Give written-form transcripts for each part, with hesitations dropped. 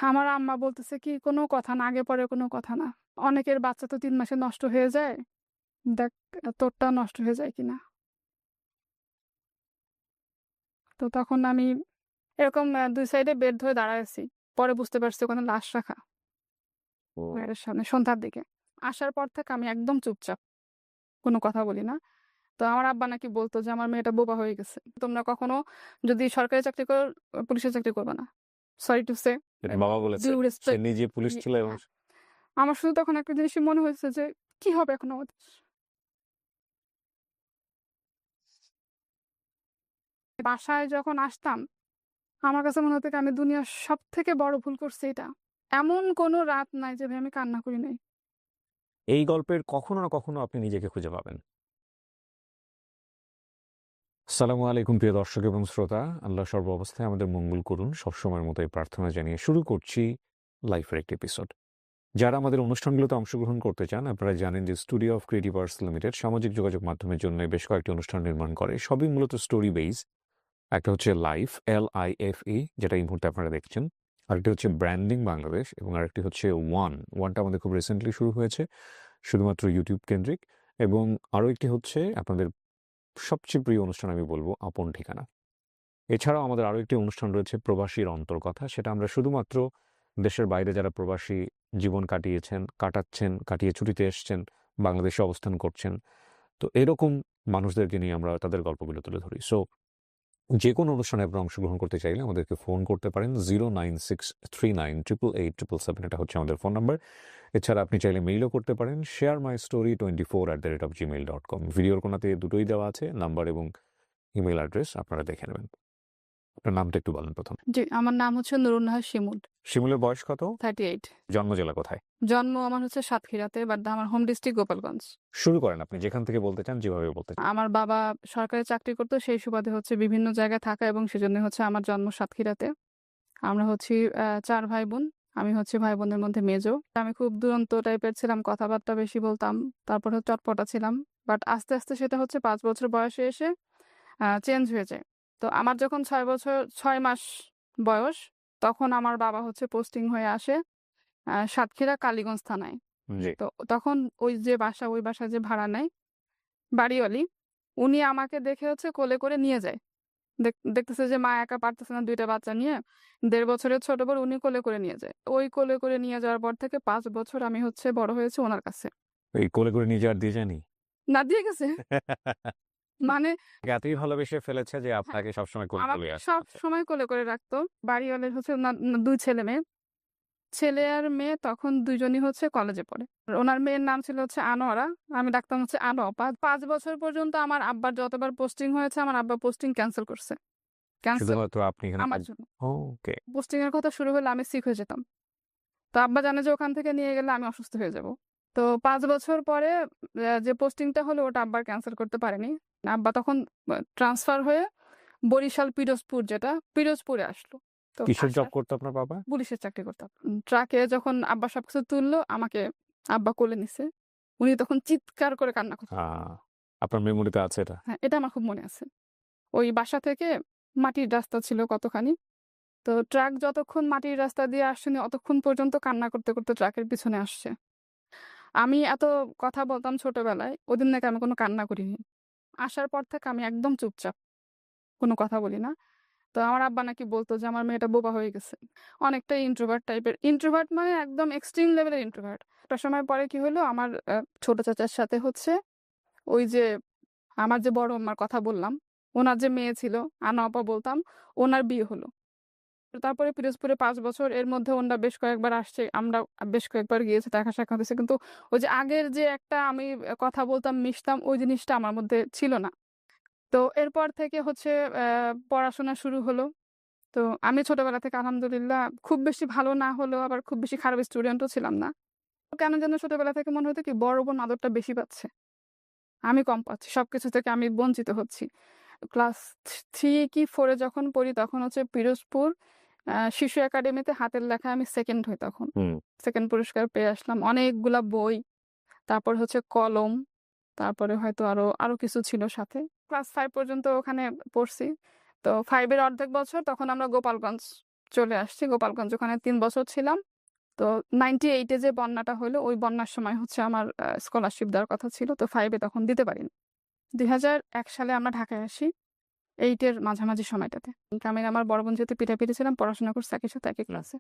আমার আম্মা বলতেছে কি, "কোনো কথা না, আগে পরে কোনো কথা না। অনেকের বাচ্চা তো ৩ মাসে নষ্ট হয়ে যায়। দেখ তোরটা নষ্ট হয়ে যায় কিনা।" তো তখন আমি এরকম ২ সাইডে বেড ধরে দাঁড়ায় আছি। পরে বুঝতে পারছি ওখানে লাশ রাখা ও মেয়েটার সামনে সন্ধ্যার দিকে। আসার পর থেকে আমি একদম চুপচাপ। কোনো কথা বলি না। তো আমার আব্বা নাকি বলতো যে আমার মেয়েটা বোবা হয়ে গেছে। তোমরা কখনো যদি সরকারি চাকরি করো, পুলিশের চাকরি করবা না। সরি টু সে, এটা বাবা বলেছে। ডিউ সে রেসপেক্ট। নিজে পুলিশ ছিল এবং হ্যাঁ, আমার শুধু তখন একটা জিনিসই মনে হয়েছে যে কি হবে এখন আমাদের? বাসায় যখন আসতাম আমার কাছে মনে হতো কি আমি দুনিয়ার সবথেকে বড় ভুল করছি এটা। এমন কোনো রাত নাই যে ভাই আমি কান্না করি নাই। এই গল্পের কখনো না কখনো আপনি নিজেকে খুঁজে পাবেন। আসসালামু আলাইকুম প্রিয় দর্শক এবং শ্রোতা। আল্লাহ সর্ব অবস্থায় আমাদের মঙ্গল করুন। সবসময়ের মতো এই প্রার্থনা জানিয়ে শুরু করছি লাইফের একটি এপিসোড। যারা আমাদের অনুষ্ঠানগুলোতে অংশগ্রহণ করতে চান, আপনারা জানেন যে studio of creative arts limited সামাজিক যোগাযোগ মাধ্যমের জন্য বেশ কয়েকটি অনুষ্ঠান নির্মাণ করে। সবই মূলত স্টোরি বেস। একটা হচ্ছে লাইফ, LIFE, যেটা এই মুহূর্তে আপনারা দেখছেন। আরেকটি হচ্ছে ব্র্যান্ডিং বাংলাদেশ এবং আরেকটি হচ্ছে ওয়ানটা আমাদের খুব রিসেন্টলি শুরু হয়েছে, শুধুমাত্র ইউটিউব কেন্দ্রিক। এবং আরও একটি হচ্ছে আপনাদের সবচেয়ে প্রিয় অনুষ্ঠান আমি বলবো আপন ঠিকানা। এছাড়াও আমাদের আরও একটি অনুষ্ঠান রয়েছে প্রবাসীর অন্তর্কথা। সেটা আমরা শুধুমাত্র দেশের বাইরে যারা প্রবাসী জীবন কাটাচ্ছেন, কাটিয়ে ছুটিতে এসছেন, বাংলাদেশে অবস্থান করছেন, তো এরকম মানুষদেরকে নিয়ে আমরা তাদের গল্পগুলো তুলে ধরি। সো যে কোনো অনুষ্ঠানে আপনারা অংশগ্রহণ করতে চাইলে আমাদেরকে ফোন করতে পারেন 09639887777। এটা হচ্ছে আমাদের ফোন নাম্বার। এছাড়া আপনি চাইলে মেইলও করতে পারেন sharemystory24@gmail.com। ভিডিওর কোনাতে দুটোই দেওয়া আছে, নাম্বার এবং ইমেল অ্যাড্রেস, আপনারা দেখে নেবেন। আপনার নামটা একটু বলেন প্রথমে। জি, আমার নাম হচ্ছে নুরুন্নাহার শিমুল। শিমুলের বয়স কত? 38। জন্ম জেলা কোথায়? জন্ম আমার হচ্ছে সাতক্ষীরাতে, বাট আমার হোম ডিস্ট্রিক্ট গোপালগঞ্জ। শুরু করেন আপনি যেখান থেকে বলতে চান, যেভাবে বলতে চান। আমার বাবা সরকারি চাকরি করতো, সেই সুবাদে হচ্ছে বিভিন্ন জায়গায় থাকা এবং সেজন্য হচ্ছে আমার জন্ম সাতক্ষীরাতে। আমরা হচ্ছি ৪ ভাই বোন। আমি হচ্ছে ভাই বোনের মধ্যে মেজো। আমি খুব দুরন্ত টাইপের ছিলাম, কথাবার্তা বেশি বলতাম। তারপরে চটপটা ছিলাম। বাট আস্তে, আস্তে সেটা হচ্ছে ৫ বছর বয়সে এসে চেঞ্জ হয়ে যায়। তো আমার যখন ৬ মাস বয়স, তখন আমার বাবা হচ্ছে পোস্টিং হয়ে আসে সাতক্ষীরা কালীগঞ্জ থানায়। জি। তো তখন ওই বাসায় যে ভাড়া নেয় বাড়িওয়ালি, উনি আমাকে দেখে হচ্ছে কোলে করে নিয়ে যায়। দেখতেছে যে মা একা পারতেছে না ২ টা বাচ্চা নিয়ে। ১.৫ বছরের ছোট বোন উনি কোলে করে নিয়ে যায়। ওই কোলে করে নিয়ে যাওয়ার পর থেকে ৫ বছর আমি হচ্ছে বড় হয়েছি উনার কাছে। এই কোলে করে নিয়ে যাওয়ার দিয়ে যায়নি? না দিয়ে গেছে। মানে এতই ভালোবেসে ফেলেছে যে হ্যাঁ, আপনাকে সবসময় কোলে তুলে আমাকে আসছে। আচ্ছা। সবসময় কোলে করে রাখতো। বাড়িওয়ালের হচ্ছে উনার ২ ছেলে মেয়ে। ছেলে আর মেয়ে তখন ২ জনই হচ্ছে কলেজে পড়ে। আর উনার মেয়ের নাম ছিল হচ্ছে আনোয়ারা। আমি ডাকতাম হচ্ছে আনো আপা। ৫ বছর পর্যন্ত আমার আব্বার যতবার পোস্টিং হয়েছে আমার আব্বা পোস্টিং ক্যানসেল করছে। ক্যানসেল শুধুমাত্র আপনি এখানে আমার জন্য। ওকে। পোস্টিং এর কথা শুরু হলে আমি সিক হয়ে যেতাম। তো আব্বা জানে যে ওখান থেকে নিয়ে গেলে আমি অসুস্থ হয়ে যাব। তো ৫ বছর পরে যে পোস্টিংটা হলো ওটা আব্বা ক্যানসেল করতে পারেনি। আব্বা তখন ট্রান্সফার হয়ে বরিশাল পিরোজপুর, যেটা পিরোজপুরে আসলো। তো কিসের জব আসার করতো আপনার বাবা? পুলিশের চাকরি করতাম। ট্রাকে যখন আব্বা সবকিছু তুললো আমাকে আব্বা কোলে নিছে। উনি তখন চিৎকার করে কান্না করত। আ আপনার মেমোরিতে আছে এটা? হ্যাঁ, এটা আমার খুব মনে আছে। ওই বাসা থেকে মাটির রাস্তা ছিল কতখানি। তো ট্রাক যতক্ষণ মাটির রাস্তা দিয়ে আসছেনি অতক্ষণ পর্যন্ত কান্না করতে, করতে ট্রাকের পিছনে আসছে। আমি এত কথা বলতাম ছোটবেলায়, ওদিন নাকি আমি কোনো কান্না করিনি। আসার পর থেকে আমি একদম চুপচাপ। কোনো কথা বলি না। তো আমার আব্বা নাকি বলতো যে আমার মেয়েটা বোবা হয়ে গেছে। অনেকটা ইন্ট্রোভার্ট টাইপের। ইন্ট্রোভার্ট মানে একদম এক্সট্রিম লেভেলের ইন্ট্রোভার্ট। একটা সময় পরে কি হলো, আমার ছোট চাচার সাথে হচ্ছে ওই যে আমার যে বড় আম্মার কথা বললাম, উনার যে মেয়ে ছিল, আনো আপা বলতাম, উনার বিয়ে হলো। তারপরে পিরোজপুরে ৫ বছর, এর মধ্যে ওনারা বেশ কয়েকবার আসছে। আমরা বেশ কয়েকবার গিয়েছি, দেখা সাক্ষাৎ হয়েছে। কিন্তু ওই যে আগের যে একটা আমি কথা বলতাম, মিশতাম, ওই জিনিসটা আমার মধ্যে ছিল না। তো এরপর থেকে হচ্ছে পড়াশোনা শুরু হলো। তো আমি ছোটবেলা থেকে আলহামদুলিল্লাহ খুব বেশি ভালো না হলেও আবার খুব বেশি খারাপ স্টুডেন্টও ছিলাম না। তো কেন যেন ছোটবেলা থেকে মনে হতো কি বড় বোন আদরটা বেশি পাচ্ছে। আমি কম পাচ্ছি। সবকিছু থেকে আমি বঞ্চিত হচ্ছি। ক্লাস 3 কি 4 এ যখন পড়ি তখন হচ্ছে পিরোজপুর শিশু একাডেমিতে হাতের লেখায় আমি 2nd হই তখন। হুম। 2nd পুরস্কার পেয়ে আসলাম। অনেকগুলা বই, তারপর হচ্ছে কলম, তারপরে হয়তো আরো কিছু ছিল সাথে। ক্লাস 5 পর্যন্ত ওখানে পড়ছি। তো 5 এর অর্ধেক বছর তখন আমরা গোপালগঞ্জ চলে আসছি গোপালগঞ্জ। ওখানে ৩ বছর ছিলাম। তো 98 এ যে বন্যাটা হলো, ওই বন্যার সময় হচ্ছে আমার স্কলারশিপ দেওয়ার কথা ছিল। তো 5 এ তখন দিতে পারিনি। ২০০১ সালে আমরা ঢাকায় আসি। 8 এর মাঝামাঝি সময়টাতে। আমি আমার বড় বোন যেহেতু পিঠাপিঠি ছিলাম, পড়াশোনা করছি একই সাথে একই ক্লাসে।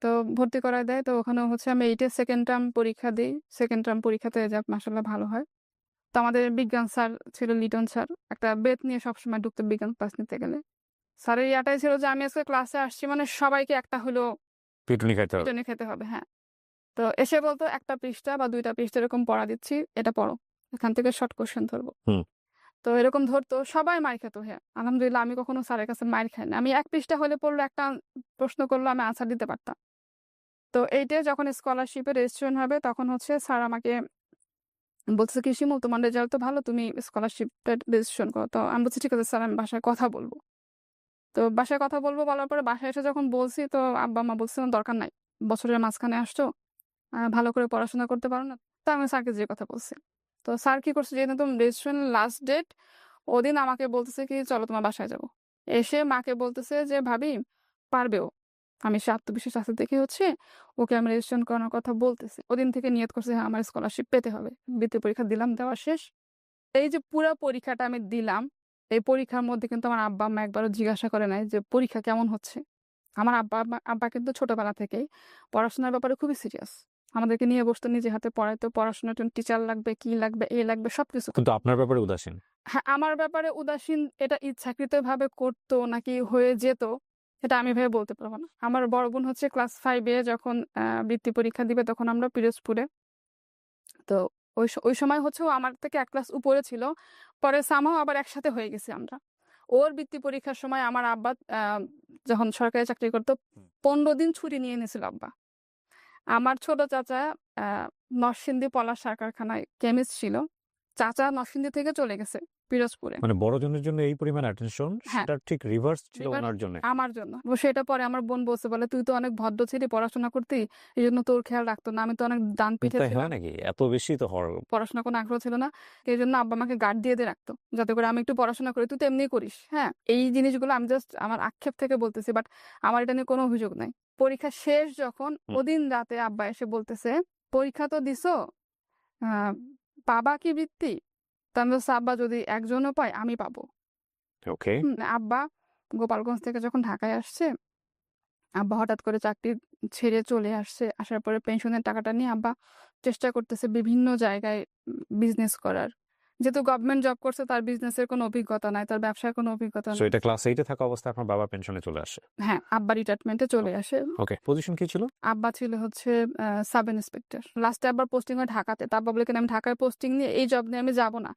তো ভর্তি করায় দেয়। তো ওখানেও হচ্ছে আমি 8 এর সেকেন্ড টার্ম পরীক্ষা দিই। সেকেন্ড টার্ম পরীক্ষাতে রেজাল্ট মাশাআল্লাহ ভালো হয়। তো আমাদের বিজ্ঞান স্যার ছিল লিটন স্যার। একটা বেত নিয়ে সবসময় ঢুকতো বিজ্ঞান ক্লাস নিতে গেলে। স্যারের ইয়াটাই ছিল যে আমি আজকে ক্লাসে আসছি মানে সবাইকে একটা হলেও পিটুনি খাইতে হবে। পিটুনি খেতে হবে। হ্যাঁ। তো এসে বলতো ১ টা পৃষ্ঠা বা ২ টা পৃষ্ঠা এরকম পড়া দিচ্ছি, এটা পড়ো। এখান থেকে শর্ট কোয়েশ্চেন ধরবো। হুম। তো এরকম ধরতো, সবাই মাইর খেত। হ্যাঁ, আলহামদুলিল্লাহ আমি কখনো স্যারের কাছে মাইর খাইনি। আমি ১ পৃষ্ঠা হলে পড়লো, একটা প্রশ্ন করলো, আমি আনসার দিতে পারতাম। তো 8 এ যখন স্কলারশিপের রেজিস্ট্রেশন হবে তখন হচ্ছে স্যার আমাকে বলতেছে কি, শিমুল তোমার রেজাল্ট তো ভালো, তুমি স্কলারশিপটা রেজিস্ট্রেশন করো। তো আমি বলছি ঠিক আছে স্যার, আমি বাসায় কথা বলবো। তো বাসায় কথা বলবো বলার পরে বাসায় এসে যখন বলছি, তো আব্বা আম্মা বলছে দরকার নাই, বছরের মাঝখানে আসছো, ভালো করে পড়াশোনা করতে পারো না। তো আমি স্যারকে যে কথা বলছি। তো স্যার কি করছে, যেদিন তুমি রেজিস্ট্রেশন লাস্ট ডেট, ওদিন আমাকে বলতেছে কি চলো তোমার বাসায় যাবো। এসে মাকে বলতেছে যে ভাবি পারবেও, আমি সে আত্মবিশ্বাস আছে দেখে হচ্ছে ওকে আমি রেজিস্ট্রেশন করানোর কথা বলতেছি। ওদিন থেকে নিয়ত করছে হ্যাঁ আমার স্কলারশিপ পেতে হবে। বৃত্তি পরীক্ষা দিলাম, দেওয়া শেষ। এই যে পুরো পরীক্ষাটা আমি দিলাম, এই পরীক্ষার মধ্যে কিন্তু আমার আব্বা আম্মা একবারও জিজ্ঞাসা করে নাই যে পরীক্ষা কেমন হচ্ছে। আমার আব্বা কিন্তু ছোটবেলা থেকেই পড়াশোনার ব্যাপারে খুবই সিরিয়াস। আমাদেরকে নিয়ে বসতো, নিজে হাতে পড়াইতো, পড়াশোনার জন্য টিচার লাগবে, কি লাগবে, এ লাগবে, সবকিছু। কিন্তু আপনার ব্যাপারে উদাসীন। হ্যাঁ, আমার ব্যাপারে উদাসীন, এটা ইচ্ছাকৃতভাবে করতো নাকি হয়ে যেত এটা আমি ভেবে বলতে পারবো না। আমার বড় বোন হচ্ছে ক্লাস 5 এ যখন বৃত্তি পরীক্ষা দিবে, তখন আমরা পিরোজপুরে। তো ওই সময় হচ্ছে ও আমার থেকে 1 ক্লাস উপরে ছিল। পরে সামহাও আবার একসাথে হয়ে গেছি আমরা। ওর বৃত্তি পরীক্ষার সময় আমার আব্বা যখন সরকারি চাকরি করতো, 15 দিন ছুটি নিয়ে নিয়েছিল আব্বা। আমার ছোট চাচা আ নরসিংদী পলাশ সার কারখানায় কেমিস্ট ছিল। চাচা নরসিংদী থেকে চলে গেছে পিরোজপুরে। মানে বড়জনের জন্য এই পরিমাণ অ্যাটেনশন, হ্যাঁ, সেটা ঠিক রিভার্স ছিল এবার ওনার জন্য। আমার জন্য। সেটা পরে আমার বোন বলছে, বলে তুই তো অনেক ভদ্র ছিলি, পড়াশোনা করতি, এজন্য তোর খেয়াল রাখতো না। আমি তো অনেক ডান পিঠে তাই ছিলাম, হয় নাকি? এত বেশি তো হওয়ার। পড়াশোনার কোনো আগ্রহ ছিল না। এইজন্য আব্বা আমাকে গার্ড দিয়ে রাখতো, যাতে করে আমি একটু পড়াশোনা করি। তুই তো এমনিই করিস। হ্যাঁ, এই জিনিসগুলো আমি জাস্ট আমার আক্ষেপ থেকে বলতেছি, বাট আমার এটা নিয়ে কোনো অভিযোগ নাই। পরীক্ষা শেষ যখন, হুম। ওদিন রাতে আব্বা এসে বলতেছে, পরীক্ষা তো দিছো, আ পাবা কি বৃত্তি? তো আমি বলছি আব্বা যদি একজনও পায় আমি পাবো। ওকে। আব্বা গোপালগঞ্জ থেকে যখন ঢাকায় আসছে, আব্বা হঠাৎ করে চাকরি ছেড়ে চলে আসছে। আসার পরে পেনশনের টাকাটা নিয়ে আব্বা চেষ্টা করতেছে বিভিন্ন জায়গায় বিজনেস করার। যেহেতু গভর্নমেন্ট জব করছে, তার বিজনেসের কোনো অভিজ্ঞতা নাই, তার ব্যবসার কোনো অভিজ্ঞতা সো নাই। এটা ক্লাস 8 এ থাকা অবস্থায় আপনার বাবা পেনশনে চলে আসে। হ্যাঁ, আব্বা রিটায়ারমেন্টে চলে আসে। ওকে, পজিশন কি ছিল? আব্বা ছিল হচ্ছে সাব ইন্সপেক্টর। লাস্টে আব্বার পোস্টিং হয় ঢাকাতে। তো আব্বা বলে কিনা আমি ঢাকায় পোস্টিং নিয়ে এই জব নিয়ে আমি যাব না।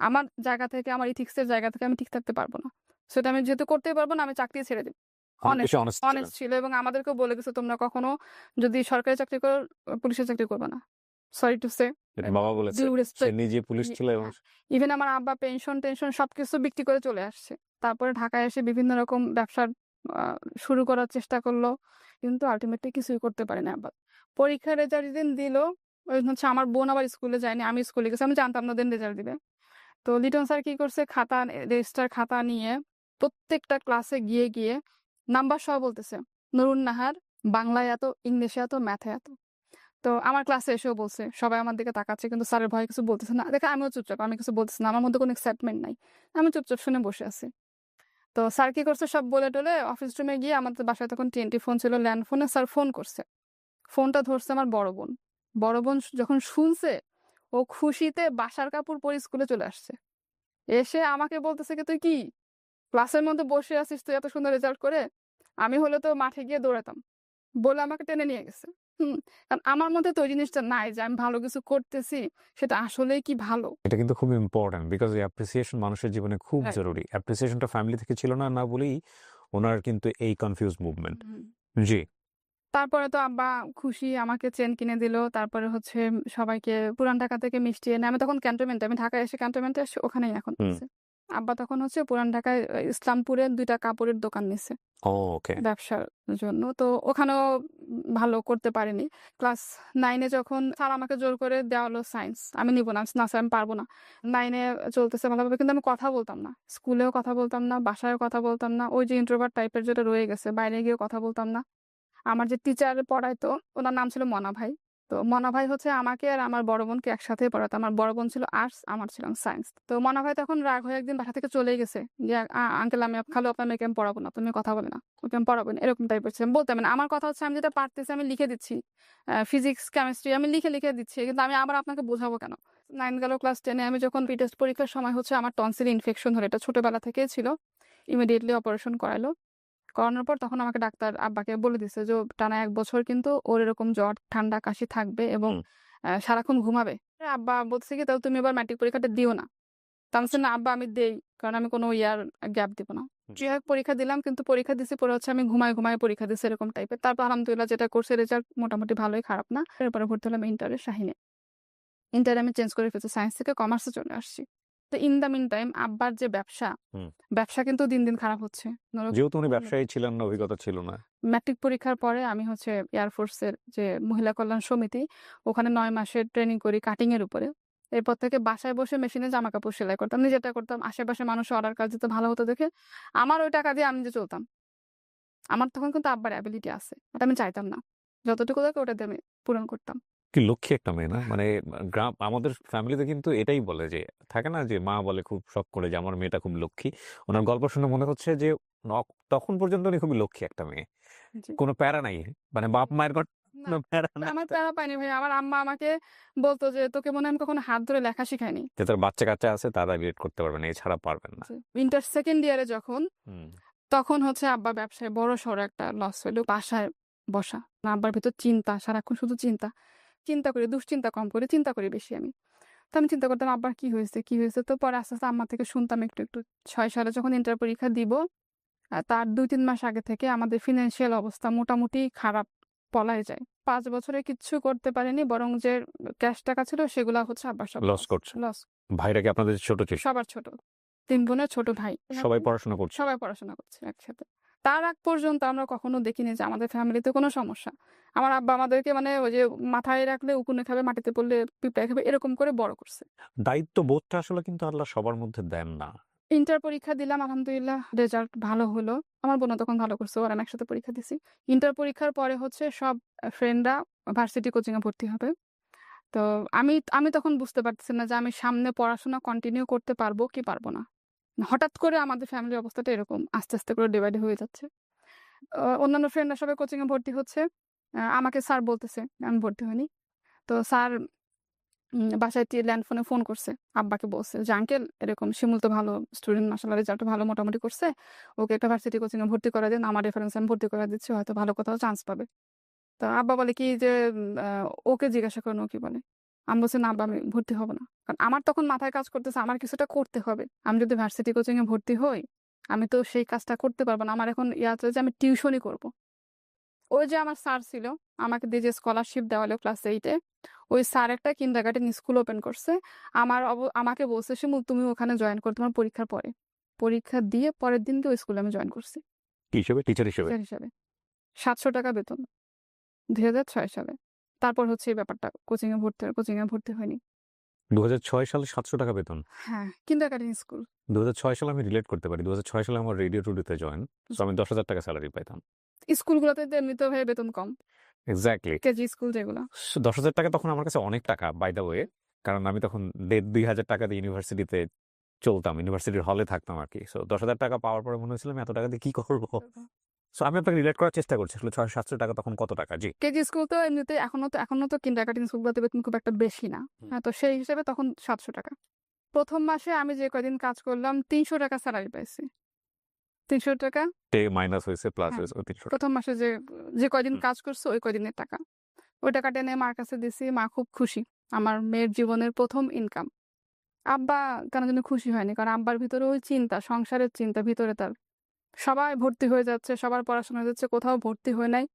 আমার জায়গা থেকে, আমার ইথিক্স এর জায়গা থেকে আমি ঠিক থাকতে পারবো না। সেটা আমি যেহেতু করতেই পারবো না, আমি চাকরি ছেড়ে দিব। অনেক অনেস্ট বেশি অনেস্ট ছিলেন। অনেস্ট ছিল, এবং আমাদেরকেও বলে গেছে তোমরা কখনো যদি সরকারি চাকরি করো, পুলিশের চাকরি করবে না। সরি টু সে, এটা বাবা বলেছে। ডিউ সে রেসপেক্ট। নিজে পুলিশ ছিল এবং হ্যাঁ, ইভেন আমার আব্বা পেনশন সবকিছু বিক্রি করে চলে আসছে। তারপরে ঢাকায় এসে বিভিন্ন রকম ব্যবসার আ শুরু করার চেষ্টা করলো। কিন্তু আল্টিমেটলি কিছুই করতে পারে না আব্বা। পরীক্ষার রেজাল্ট যেদিন দিল, ওই হচ্ছে আমার বোন আবার স্কুলে যায়নি। আমি স্কুলে গেছি। আমি জানতাম না ওদিন রেজাল্ট দিবে। তো লিটন স্যার কি করছে, খাতা রেজিস্টার খাতা নিয়ে প্রত্যেকটা ক্লাসে গিয়ে নাম্বার সহ বলতেছে, নুরুন নাহার বাংলায় এত, ইংলিশে এত, ম্যাথে এত। তো আমার ক্লাসে এসেও বলছে, সবাই আমার দিকে তাকাচ্ছে কিন্তু স্যারের ভয়ে কিছু বলতেছে না। দেখে আমিও চুপচাপ, আমি কিছু বলতেছি না। আমার মধ্যে কোনো এক্সাইটমেন্ট নাই। আমি চুপচাপ শুনে বসে আছি। তো স্যার কি করছে, সব বলে টলে অফিস রুমে গিয়ে, আমাদের বাসায় তখন TNT ফোন ছিল, ল্যান্ড ফোনে স্যার ফোন করছে। ফোনটা ধরছে আমার বড় বোন। বড় বোন যখন শুনছে, ও খুশিতে বাসার কাপড় পরে স্কুলে চলে আসছে। এসে আমাকে বলতেছে কি, তুই কি ক্লাসের মধ্যে বসে আছিস, তুই এত সুন্দর রেজাল্ট করে? আমি হলে তো মাঠে গিয়ে দৌড়াতাম। বলে আমাকে টেনে নিয়ে গেছে। কারণ আমার মধ্যে তো ওই জিনিসটা নাই যে আমি ভালো কিছু করতেছি, সেটা আসলেই কি ভালো। এটা কিন্তু খুব ইম্পর্টেন্ট, বিকজ এই অ্যাপ্রিসিয়েশন মানুষের জীবনে খুব রাইট। জরুরি। অ্যাপ্রিসিয়েশনটা ফ্যামিলি থেকে ছিল না বলেই ওনার কিন্তু এই কনফিউজ মুভমেন্ট। জি। তারপরে তো আব্বা খুশি, আমাকে চেন কিনে দিল। তারপরে হচ্ছে সবাইকে পুরান ঢাকা থেকে মিষ্টি এনে, আমি তখন ক্যান্টনমেন্টে, আমি ঢাকায় এসে ক্যান্টনমেন্টে আসছি, ওখানেই এখন হুম। আছে। আব্বা তখন হচ্ছে পুরান ঢাকায় ইসলামপুরে ২ টা কাপড়ের দোকান নিছে ওকে। ব্যবসার জন্য। তো ওখানেও ভালো করতে পারিনি। ক্লাস 9 এ যখন স্যার আমাকে জোর করে দেওয়া হলো সায়েন্স। আমি নিব না। না স্যার আমি পারব না। 9 এ চলতেছে ভালোভাবে কিন্তু আমি কথা বলতাম না। স্কুলেও কথা বলতাম না, বাসায়ও কথা বলতাম না। ওই যে ইন্ট্রোভার্ট টাইপের যেটা রয়ে গেছে, বাইরে গিয়েও কথা বলতাম না। আমার যে টিচার পড়াইতো ওনার নাম ছিল মনা ভাই। তো মনা ভাই হচ্ছে আমাকে আর আমার বড় বোনকে একসাথেই পড়াতো। আমার বড় বোন ছিল আর্টস, আমার ছিলাম সায়েন্স। তো মনা ভাই তখন রাগ হয়ে একদিন বাসা থেকে চলেই গেছে। যে আঙ্কেল খালু আপনার মেয়েকে আমি পড়াবো না। তুমি কথা বলে না। ওকে আমি পড়াবো না। এরকম টাইপের ছিলাম। বলতাম না। আমার কথা হচ্ছে আমি যেটা পারতেছি আমি লিখে দিচ্ছি। ফিজিক্স, কেমিস্ট্রি আমি লিখে দিচ্ছি। কিন্তু আমি আবার আপনাকে বোঝাবো কেন? 9 গেল ক্লাস 10 এ আমি যখন প্রি-টেস্ট পরীক্ষার সময় হচ্ছে আমার টনসিল ইনফেকশন হলো। এটা ছোটবেলা থেকেই ছিল। ইমিডিয়েটলি অপারেশন করাইলো। করানোর পর তখন আমাকে ডাক্তার আব্বাকে বলে দিছে যে, টানা ১ বছর কিন্তু ওর এরকম জ্বর, ঠান্ডা, কাশি থাকবে এবং হুম। সারাক্ষণ ঘুমাবে। আব্বা বলছে কি, "তাহলে তুমি এবার ম্যাট্রিক পরীক্ষাটা দিও না।" তো আমি বলছি, আচ্ছা। "না আব্বা আমি দেই। কারণ আমি কোনো ইয়ার গ্যাপ দিব না।" হুম। যাই হোক পরীক্ষা দিলাম কিন্তু পরীক্ষা দিছি পরে হচ্ছে আমি ঘুমায়ে পরীক্ষা দিছি এরকম টাইপের। তারপর আলহামদুলিল্লাহ যেটা করছে রেজাল্ট মোটামুটি ভালোই, খারাপ না। এরপরে ভর্তি হলাম ইন্টারে শাহিনে। ইন্টারে আমি চেঞ্জ করে ফেলছি। সায়েন্স থেকে কমার্সে চলে আসছি। তো ইন দ্য মিন টাইম আব্বার যে হুম। ব্যবসা কিন্তু দিন, দিন খারাপ হচ্ছে। ধরো যেহেতু উনি ব্যবসায়ী ছিলেন না, অভিজ্ঞতা ছিল না। ম্যাট্রিক পরীক্ষার পরে আমি হচ্ছে এয়ারফোর্সের যে মহিলা কল্যাণ সমিতি, ওখানে ৯ মাসের ট্রেনিং করি কাটিং এর উপরে। এরপর থেকে বাসায় বসে মেশিনে জামাকাপড় সেলাই করতাম। নিজেরটা করতাম। আশেপাশে মানুষের অর্ডার কাজ দিত ভালো হতো দেখে। আমার ওই টাকা দিয়ে আমি নিজে চলতাম। আমার তখন কিন্তু আব্বার অ্যাবিলিটি আছে। এটা আমি চাইতাম না। যতটুকু লাগে ওটা দিয়ে আমি পূরণ করতাম। কি লক্ষ্মী একটা মেয়ে না? মানে আমাদের ফ্যামিলিতে কিন্তু এটাই বলে যে, থাকে না যে মা বলে খুব শখ করে যে আমার মেয়েটা খুব লক্ষ্মী। উনার গল্প শুনে মনে হচ্ছে যে তখন পর্যন্ত উনি খুবই লক্ষ্মী একটা মেয়ে। জি। কোনো প্যারা নাই। মানে বাপ-মায়ের না, কোনো প্যারা না। আমার প্যারা পাইনি ভাই। আমার আম্মা আমাকে বলত যে, "তোকে মনে হয় আমি কখনো হাত ধরে লেখা শিখাইনি।" যে তার বাচ্চা-কাচ্চা আছে তারা রিলেট করতে পারবে না। এছাড়া পারবেন না। জি। ইন্টার 2nd ইয়ারে যখন হুম। তখন হচ্ছে আব্বা ব্যবসায় বড়সড় একটা লস হইলো। বাসায় বসা। আব্বার ভেতর চিন্তা, সারাক্ষণ শুধু চিন্তা। চিন্তা করি, দুশ্চিন্তা কম করি, চিন্তা করি বেশি আমি। তো আমি চিন্তা করতাম আব্বার কি হয়েছে, কি হয়েছে? তো পরে আস্তে, আস্তে আম্মা থেকে শুনতাম একটু। ৬ সালে যখন ইন্টার পরীক্ষা দিব, তার ২-৩ মাস আগে থেকে আমাদের ফিন্যান্সিয়াল অবস্থা মোটামুটি খারাপ বলাই যায়। ৫ বছরে কিচ্ছু করতে পারিনি। বরং যে ক্যাশ টাকা ছিল সেগুলা হচ্ছে আব্বার সব লস করছে। লস। ভাইরা কি আপনাদের ছোট ছিল? সবার ছোট। ৩ বোনের ছোট ভাই। সবাই পড়াশোনা করছে? সবাই পড়াশোনা করছে একসাথে। তার আগ পর্যন্ত আমরা কখনো দেখিনি যে আমাদের ফ্যামিলিতে কোনো সমস্যা। আমার আব্বা আমাদেরকে মানে ওই যে মাথায় রাখলে উকুনে খাবে, মাটিতে পড়লে পিঁপড়ায় খাবে এরকম করে বড় করছে। দায়িত্ববোধটা আসলে কিন্তু আল্লাহ সবার মধ্যে দেন না। ইন্টার পরীক্ষা দিলাম আলহামদুলিল্লাহ রেজাল্ট ভালো হলো। আমার বোনও তখন ভালো করছে। ওরা আমি একসাথে পরীক্ষা দিছি। ইন্টার পরীক্ষার পরে হচ্ছে সব ফ্রেন্ডরা ভার্সিটি কোচিং এ ভর্তি হবে। তো আমি আমি তখন বুঝতে পারতেছি না যে আমি সামনে পড়াশোনা কন্টিনিউ করতে পারবো কি পারবো না। হঠাৎ করে আমাদের ফ্যামিলির অবস্থাটা এরকম আস্তে, আস্তে করে ডিভাইড হয়ে যাচ্ছে। অন্যান্য ফ্রেন্ডরা সবাই কোচিং এ ভর্তি হচ্ছে। আমাকে স্যার বলতেছে, আমি ভর্তি হইনি। তো স্যার বাসায় ল্যান্ড ফোনে ফোন করছে। আব্বাকে বলছে যে, "আঙ্কেল এরকম শিমুল তো ভালো স্টুডেন্ট মাশাআল্লাহ রেজাল্ট ভালো মোটামুটি করছে। ওকে একটা ভার্সিটি কোচিং এ ভর্তি করায় দেন। আমার রেফারেন্সে আমি ভর্তি করায় দিচ্ছি। হয়তো ভালো কোথাও চান্স পাবে।" তো আব্বা বলে কি যে, ওকে জিজ্ঞাসা করেন ও কি বলে?" আমি বলছি, "না আব্বা আমি ভর্তি হব না।" কারণ আমার তখন মাথায় কাজ করতেছে আমার কিছুটা করতে হবে। আমি যদি ভার্সিটি কোচিং এ ভর্তি হই, আমি তো সেই কাজটা করতে পারব না। আমার এখন ইয়ে আছে যে আমি টিউশনি করব। ওই যে আমার স্যার ছিল, আমাকে দিয়ে যে স্কলারশিপ দেওয়া হলো ক্লাস 8 এ, ওই স্যার একটা কিন্ডারগার্টেন স্কুল ওপেন করছে। আমাকে বলছে, "শিমুল তুমি ওখানে জয়েন করো তোমার পরীক্ষার পরে।" পরীক্ষা দিয়ে পরের দিনকে ওই স্কুলে আমি জয়েন করছি। কি হিসেবে? টিচার হিসেবে? টিচার হিসাবে। ৳৭০০ বেতন ২০০৬ সালে। তারপর হচ্ছে এই ব্যাপারটা কোচিং এ ভর্তি হয়নি। ২০০৬ সালে ৳৭০০ বেতন। হ্যাঁ, কিন্ডারগার্টেন স্কুল। ২০০৬ সালে আমি রিলেট করতে পারি। ২০০৬ সালে আমার রেডিও টুডেতে জয়েন। সো আমি ৳১০,০০০ স্যালারি পাইতাম। স্কুলগুলোতে তো এমনিতেও ভাই বেতন কম। এক্সাক্টলি। কেজি স্কুল যেগুলা। সো ৳১০,০০০ তখন আমার কাছে অনেক টাকা বাই দ্য ওয়ে। কারণ আমি তখন ৳১,৫০০ দিয়ে ইউনিভার্সিটিতে চলতাম। ইউনিভার্সিটির হলে থাকতাম আরকি। সো ৳১০,০০০ পাওয়ার পরে মনে হয়েছিল আমি এত টাকা দিয়ে কি করব? সো আমি আপনাকে রিলেট করার চেষ্টা করছি। আসলে ৳৬০০-৭০০ তখন কত টাকা? জি। কেজি স্কুল তো এমনিতে এখনো তো কিন্ডারগার্টেন স্কুলগুলোতে বেতন খুব একটা বেশি না। হুম। হ্যাঁ, তো সেই হিসেবে তখন ৳৭০০। ১ম মাসে আমি যে কয়দিন কাজ করলাম ৳৩০০ স্যালারি পাইছি। ৳৩০০ মাইনাস হয়েছে, প্লাস হ্যাঁ, হয়েছে ওই ৳৩০০। ১ম মাসে যে কয়দিন হুম। কাজ করছি ওই কয়দিনের টাকা। ওই টাকাটা এনে মার কাছে দিছি। মা খুব খুশি। আমার মেয়ের জীবনের ১ম ইনকাম। আব্বা কেন জানি খুশি হয়নি। কারণ আব্বার ভিতরে ওই চিন্তা, সংসারের চিন্তা ভিতরে তার। সবাই ভর্তি হয়ে যাচ্ছে, সবার পড়াশোনা হয়ে যাচ্ছে, কোথাও ভর্তি হয় নাই।